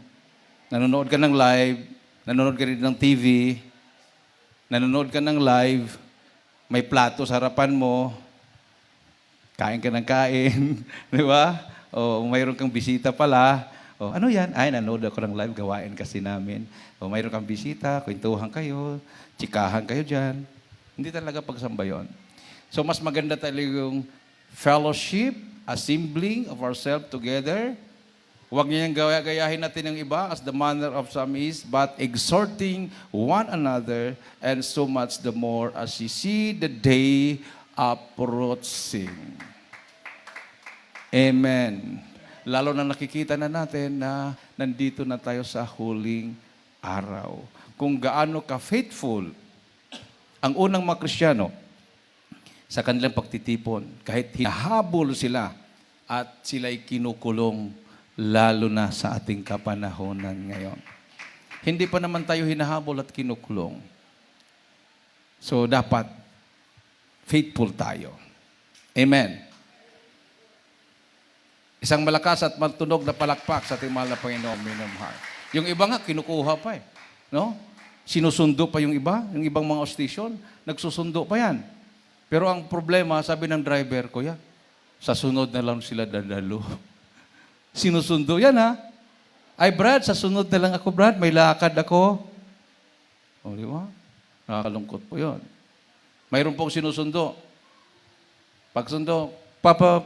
[SPEAKER 2] Nanonood ka ng live, nanonood ka rin ng TV, nanonood ka ng live, may plato sa harapan mo, kain ka ng kain, di ba? O mayroon kang bisita pala. O ano yan? Ay, nanonood ako ng live, gawain kasi namin. O mayroon kang bisita, kwentuhan kayo, tsikahan kayo dyan. Hindi talaga pagsamba yun. So mas maganda talaga yung fellowship, assembling of ourselves together. Huwag niyang gayahin natin ng iba as the manner of some is, but exhorting one another, and so much the more as you see the day approaching. Amen. Lalo na nakikita na natin na nandito na tayo sa huling araw. Kung gaano ka-faithful ang unang mga Kristiyano sa kanilang pagtitipon, kahit hinahabol sila at sila'y kinukulong, lalo na sa ating kapanahonan ngayon. Hindi pa naman tayo hinahabol at kinukulong. So, dapat faithful tayo. Amen. Isang malakas at matunog na palakpak sa ating mahal na Panginoon, minamahal. Yung iba nga, kinukuha pa eh. No? Sinusundo pa yung iba, yung ibang mga station, nagsusundo pa yan. Pero ang problema, sabi ng driver, Kuya, sa sunod na lang sila dadalo. Sinusundo yan ha. Ay Brad, sa sunod na lang ako Brad, may lakad ako. O di ba? Nakakalungkot po yun. Mayroon pong sinusundo. Pagsundo, Papa,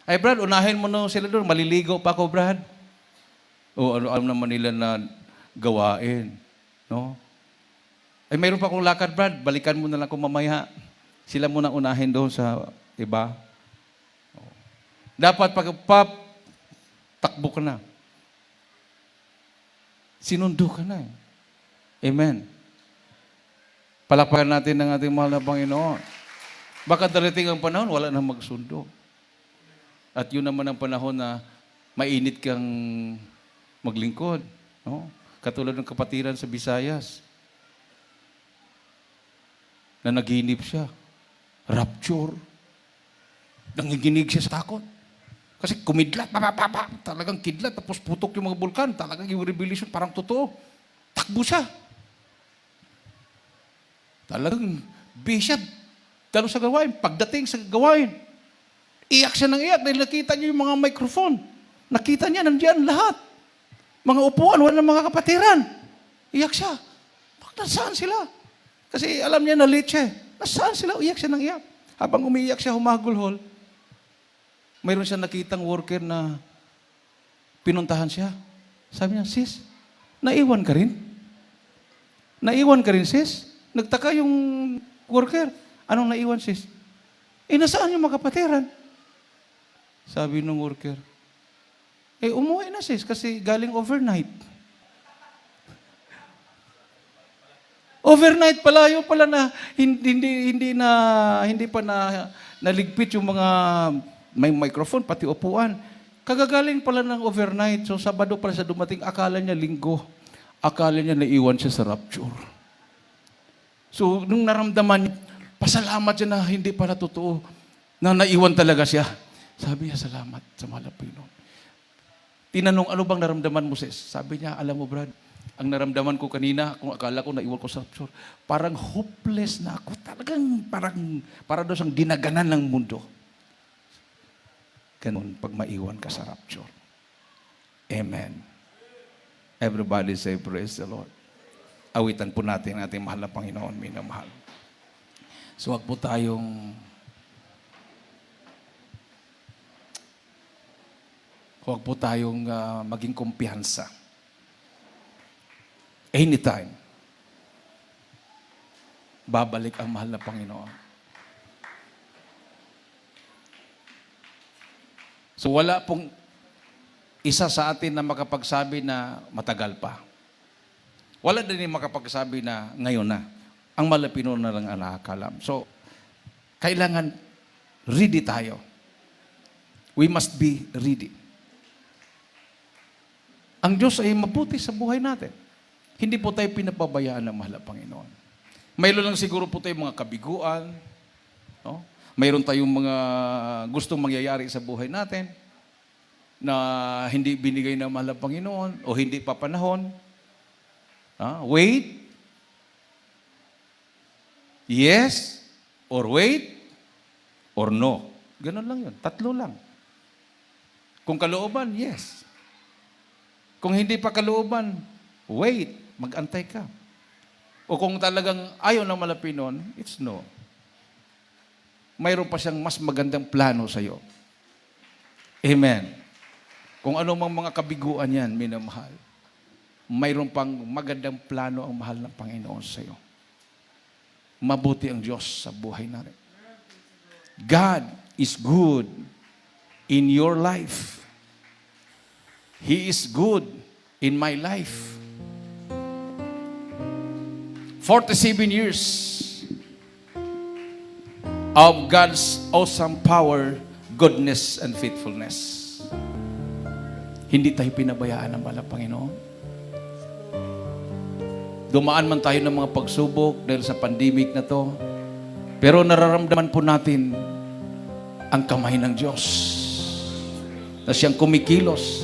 [SPEAKER 2] ay Brad, unahin mo na sila doon, maliligo pa ako Brad. O ano alam naman nila na gawain. No? Ay mayroon pa akong lakad Brad, balikan mo na lang ako mamaya. Sila muna unahin doon sa iba. Dapat pag takbo ka na. Sinundo ka na eh. Amen. Palakpakan natin ng ating mahal na Panginoon. Baka darating ang panahon, wala nang magsundo. At yun naman ang panahon na mainit kang maglingkod. No? Katulad ng kapatiran sa Visayas. Na naginip siya. Rapture. Nanginginig siya sa takot. Kasi kumidlat, talagang kidlat, tapos putok yung mga bulkan, talagang yung revelation parang totoo. Takbo siya. Talagang bishop, dalo sa gawain, pagdating sa gawain, iyak siya ng iyak dahil nakita niya yung mga microphone. Nakita niya, nandiyan lahat. Mga upuan, wala ng mga kapatiran. Iyak siya. Nasaan sila? Kasi alam niya na late siya. Nasaan sila? Iyak siya ng iyak. Habang umiiyak siya, humagulhol, mayroon siya nakitang worker na pinuntahan siya. Sabi niya, sis, naiwan ka rin? Naiwan ka rin, sis? Nagtaka yung worker. Anong naiwan, sis? Nasaan yung mga kapatiran? Sabi ng worker, umuwi na, sis, kasi galing overnight. Overnight pala, yun pala na hindi pa naligpit yung mga may microphone, pati upuan. Kagagaling pala ng overnight. So, Sabado pala sa dumating, akala niya linggo. Akala niya naiwan siya sa rapture. So, nung naramdaman niya, pasalamat siya na hindi pala totoo, na naiwan talaga siya. Sabi niya, salamat sa mahal na Panginoon. Tinanong, ano bang naramdaman mo, sis? Sabi niya, alam mo, Brad, ang naramdaman ko kanina, kung akala ko naiwan ko sa rapture, parang hopeless na ako. Talagang parang daw siyang dinaganan ng mundo. Ganun pag maiwan ka sa rapture. Amen. Everybody say, praise the Lord. Awitan po natin ang ating mahal na Panginoon, minamahal. So wag po tayong maging kumpiyansa. Anytime, babalik ang mahal na Panginoon. So wala pong isa sa atin na makapagsabi na matagal pa. Wala din yung makapagsabi na ngayon na. Ang malapino na lang ang nakakalam. So, kailangan ready tayo. We must be ready. Ang Diyos ay mabuti sa buhay natin. Hindi po tayo pinapabayaan ng mahal na Panginoon. Mayroon lang siguro po tayong mga kabiguan, no? Mayroon tayong mga gustong mangyayari sa buhay natin na hindi binigay ng mahal na Panginoon o hindi pa panahon. Wait. Yes or wait or no. Ganun lang yun. Tatlo lang. Kung kalooban, yes. Kung hindi pa kalooban, wait. Mag-antay ka. O kung talagang ayaw ng malapinon, it's no. Mayroon pa siyang mas magandang plano sa iyo. Amen. Kung ano mang mga kabiguan yan, minamahal, mayroon pang magandang plano ang mahal ng Panginoon sa iyo. Mabuti ang Diyos sa buhay natin. God is good in your life. He is good in my life. 47 years of God's awesome power, goodness, and faithfulness. Hindi tayo pinabayaan ng mahal na Panginoon. Dumaan man tayo ng mga pagsubok dahil sa pandemic na to, pero nararamdaman po natin ang kamay ng Diyos. na siyang kumikilos,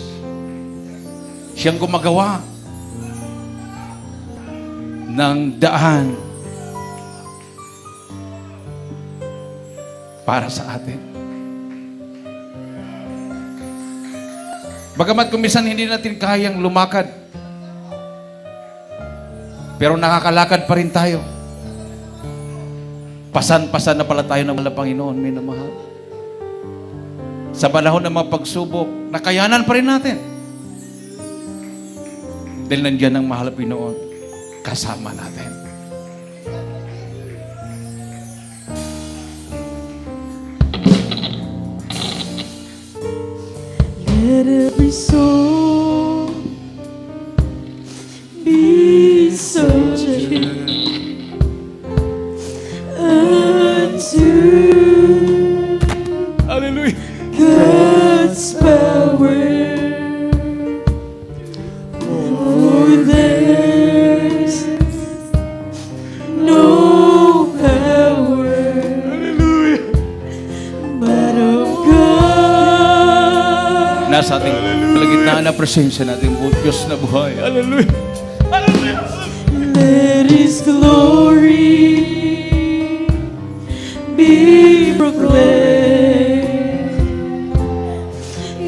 [SPEAKER 2] siyang gumagawa ng daan para sa atin. Bagamat kung minsan hindi natin kayang lumakad, pero nakakalakad pa rin tayo. Pasan-pasan na pala tayo ng mga Panginoon, minamahal. Sa panahon ng mga pagsubok, nakayanan pa rin natin. Dahil nandiyan ang mahal na Pinoon, kasama natin.
[SPEAKER 5] Let every soul be subject unto
[SPEAKER 2] Hallelujah!
[SPEAKER 5] God's power. For there's no power but of God.
[SPEAKER 2] Nasa ating kalagitnaan na presensya natin, Diyos na buhay. Hallelujah!
[SPEAKER 5] Let His glory be proclaimed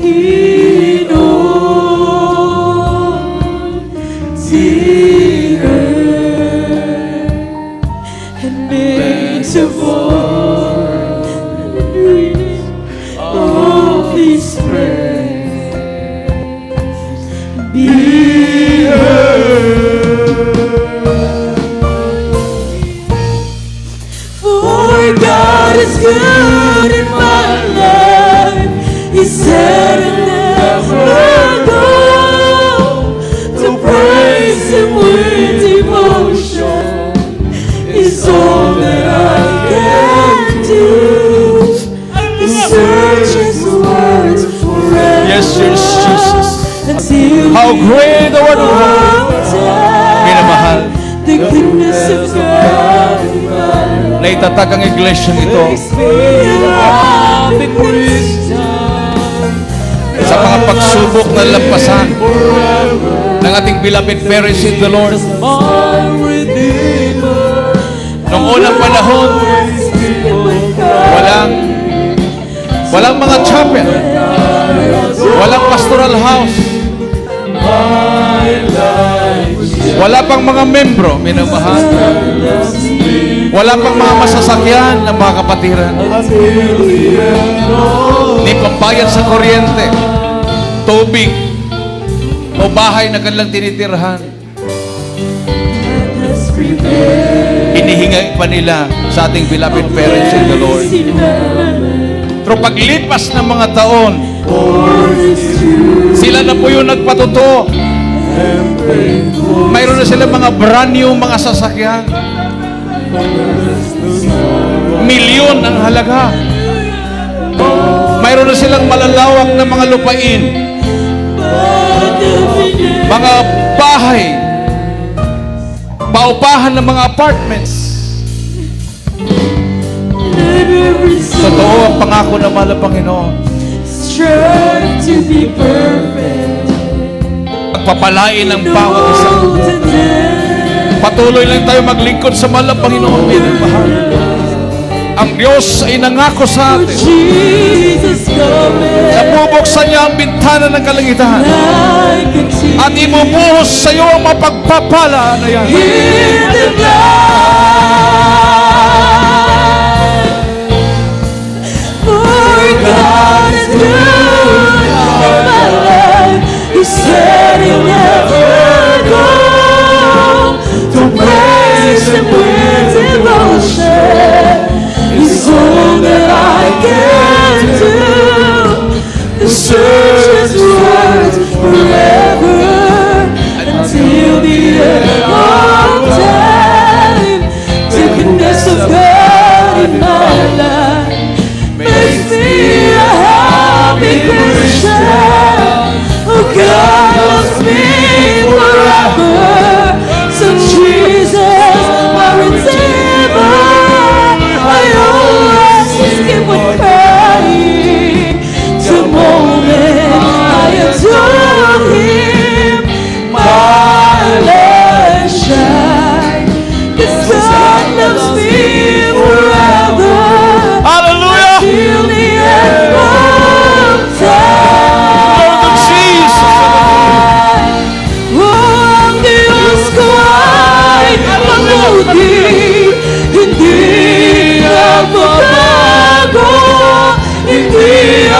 [SPEAKER 5] in all the earth and make the voice of His praise be heard. For God is good in my life. He said I'll never go to praise Him with devotion. Is all that I can do. He searches the words forever.
[SPEAKER 2] Yes, yes, Jesus.
[SPEAKER 5] Until
[SPEAKER 2] How great the word of God. Minamahal.
[SPEAKER 5] the goodness of God in my life.
[SPEAKER 2] Naitatag ang iglesia ito sa mga pagsubok na lampasan ng ating beloved parents in the Lord. Noong unang panahon, walang mga chapel, walang pastoral house, wala pang mga membro, minamahal. Wala pang mga masasakyan ng mga kapatiran. Ni pambayad sa kuryente, tubig, o bahay na kanilang tinitirhan. Hinihingay pa nila sa ating beloved parents in the Lord. Pero paglipas ng mga taon, sila na po yung nagpatuto. Mayroon na sila mga brand new mga sasakyan. Milyon ang halaga. Mayroon na silang malalawak na mga lupain, mga bahay, paupahan ng mga apartments. Totoo ang pangako ng mahal na Panginoon.
[SPEAKER 5] Strive to be perfect.
[SPEAKER 2] Pagpapalain ang bawat isa. Patuloy lang tayo maglingkod sa mahal na Panginoon. Minamahal. Ang Diyos ay nangako sa atin.
[SPEAKER 5] Jesus coming.
[SPEAKER 2] Nabubuksan niya ang bintana ng kalangitan at ibubuhos sa iyo ang mapagpapala na yan.
[SPEAKER 5] In the night. For God is good in my life. He said He'll never go to praise Him with devotion. He's all that I can do. The search His words forever until the end of time. The goodness of God in my life makes me a happy Christian. Oh, God loves me forever. So Jesus, my Redeemer, I always give with praise.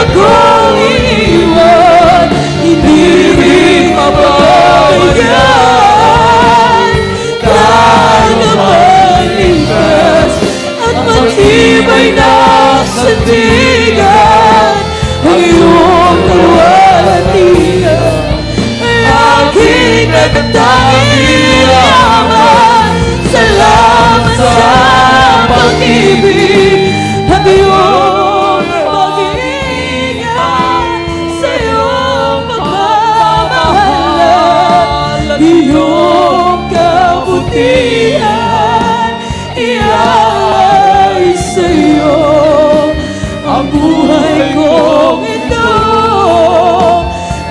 [SPEAKER 5] ako iiwan, hindi rin mapapabayaan. Tayo magligtas at matibay na sandigan, ang iyong kalwalhatian ay aking natatanging yaman. Salamat sa pag-ibig at iyong pag-iingat, sa iyong pagmamahal, iyong kabutihan, iaalay sa iyo ang buhay kong ito,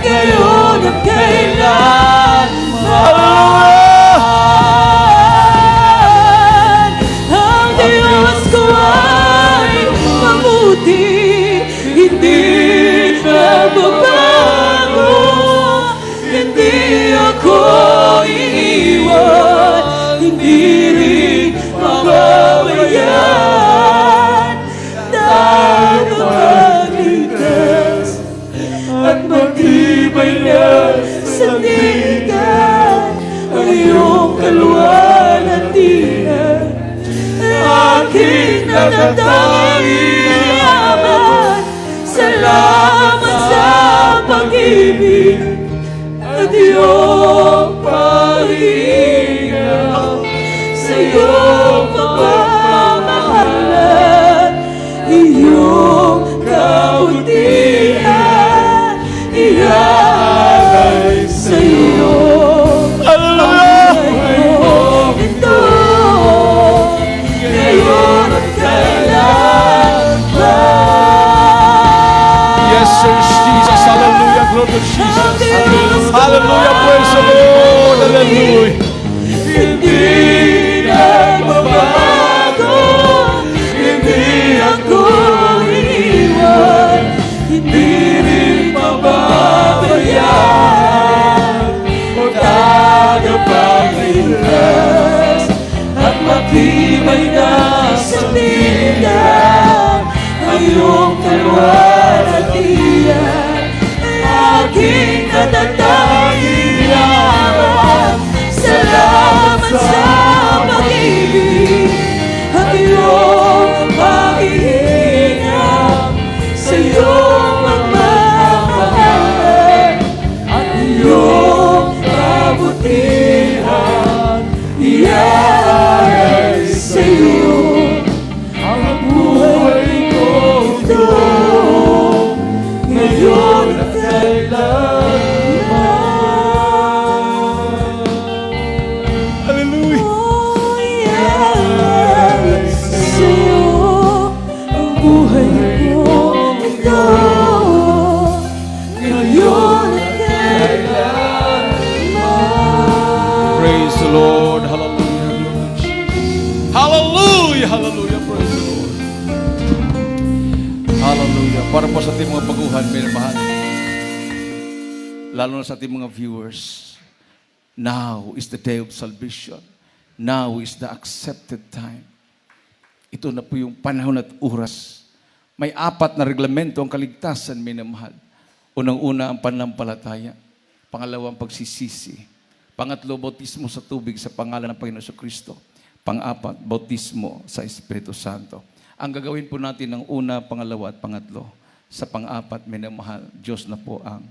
[SPEAKER 5] ngayon at kailanman. Ang Diyos ko ay mabuti, hindi nagbabago, hindi ako iiwan, hindi rin mababayaan. Tayo magligtas at matibay na sandigan, ang iyong kalwalhatian ay aking natatanging yaman. Salamat sa pag-ibig at iyong pag-iingat, sa iyong pagmamahalan, iyong kabutihan, iaalay sa iyo ang buhay kong ito, ngayon at kailanman.
[SPEAKER 2] Yes, sir, Jesus. Hallelujah. Glory to Jesus. Hallelujah. Praise the Lord. Hallelujah.
[SPEAKER 5] Hindi nagbabago, hindi ako iiwan, hindi rin mababayaan. Tagapagligtas at matibay na sandigan, ang iyong kalwalhatian ay aking natatanging yaman. Salamat sa pag-ibig at iyong pag-iingat, sa iyong pagmamahal at iyong kabutihan, iaalay sa iyo ang buhay ko ito, ngayon at kailanman.
[SPEAKER 2] Hallelujah.
[SPEAKER 5] Oh, iaalay sa iyo ang buhay ko ito, ngayon at kailanman.
[SPEAKER 2] Praise the Lord. Hallelujah. Glory to Jesus. Hallelujah. Hallelujah. Praise the Lord. Hallelujah. Para po sa ating mga baguhan, minamahal. Lalo na sa ating mga viewers. Now is the day of salvation. Now is the accepted time. Ito na po yung panahon at oras. May 4 na reglamento ang kaligtasan, minamahal. Unang-una ang pananampalataya. Pangalawa ang pagsisisi. Pangatlo, bautismo sa tubig sa pangalan ng Panginoon Kristo. Pang-apat, bautismo sa Espiritu Santo. Ang gagawin po natin ng una, pangalawa at pangatlo. Sa pang-apat, minamahal, Diyos na po ang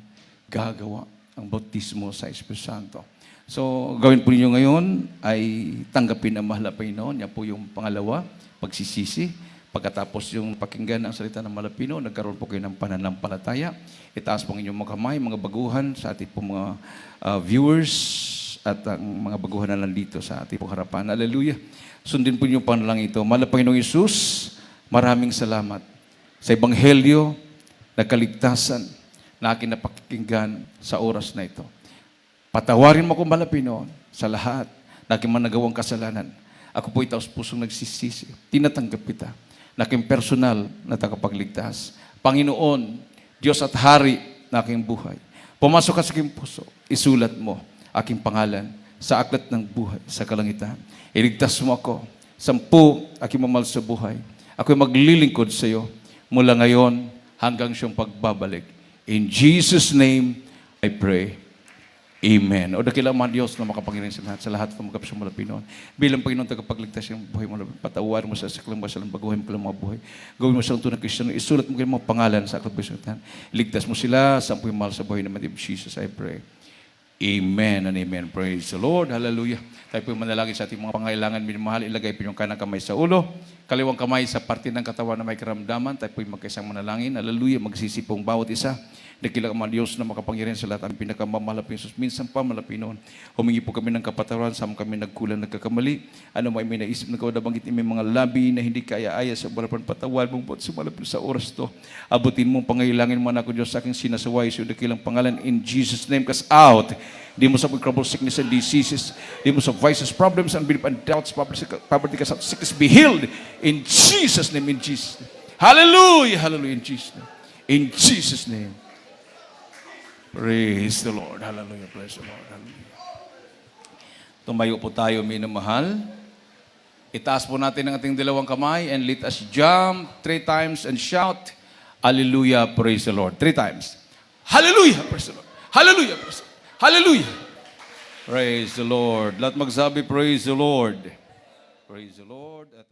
[SPEAKER 2] gagawa ang bautismo sa Espiritu Santo. So, gawin po ninyo ngayon ay tanggapin ang mahal na Panginoon. Yan po yung pangalawa, pagsisisi. Pagkatapos yung pakinggan ang salita ng mahal na Panginoon, nagkaroon po kayo ng pananampalataya. Itaas po ang inyong mga kamay, mga baguhan sa ating po mga viewers at ang mga baguhan na nandito sa ating pong harapan. Hallelujah. Sundin po niyo panalangin ito. Mahal na Panginoong Isus, maraming salamat sa Ebanghelyo na kaligtasan na aking napakinggan sa oras na ito. Patawarin mo ko, mahal na Panginoon, sa lahat na aking managawang kasalanan. Ako po itaos pusong nagsisisi. Tinatanggap kita na aking personal na tagapagligtas. Panginoon, Diyos at Hari na aking buhay. Pumasok ka sa aking puso, isulat mo aking pangalan sa aklat ng buhay sa kalangitan. Iligtas mo ako. 10 aking mamahal sa buhay. Ako'y maglilingkod sa iyo mula ngayon hanggang siyang pagbabalik. In Jesus' name, I pray. Amen. O dakilang mga Diyos na makapangyarihan sa lahat ng mga kapsang malapinoon. Bilang Panginoon tagapagligtas yung buhay mo, patawar mo sa saklang basalang baguhin mo kailang mga buhay. Gawin mo silang tunang Kristiyano, isulat mo kailang mga pangalan sa aklat bisutan. Ligtas mo sila sa ampuy mahal sa buhay naman of Jesus, I pray. Amen and amen. Praise the Lord. Hallelujah. Tayo po manalangin sa ating mga pangailangan. Minamahal, ilagay po yung kanang kamay sa ulo, kaliwang kamay sa parte ng katawan na may karamdaman. Tayo po magkaisang manalangin. Hallelujah. Magsisipong bawat isa. Dakilang mga Diyos na makapangyarihan sa lahat ang pinakamamahal na Pisos. Minsan pa malapinoon. Humingi po kami ng kapatawaran sa kami nagkulang, nagkakamali. Ano may naisip na kawadabanggit may mga labi na hindi kaya-aya sa balapan patawal mong buot sa malapin sa oras to. Abutin mong pangailangan mo na ako Diyos sa aking sinasaway sa dakilang pangalan in Jesus' name. Cast out. Di mo sa trouble, sickness and diseases. Di mo sa vices, problems, unbelief and doubts, poverty, cast out, sickness be healed in Jesus' name, in Jesus' name. Hallelujah, hallelujah, in Jesus' name. In Jesus' name. Praise the Lord. Hallelujah. Praise the Lord. Hallelujah. Tumayo po tayo, minamahal. Itaas po natin ang ating dalawang kamay and let us jump 3 times and shout, Hallelujah. Praise the Lord. 3 times. Hallelujah. Praise the Lord. Hallelujah. Praise the Lord. Hallelujah. Praise the Lord. Lahat magsabi, praise the Lord. Praise the Lord. At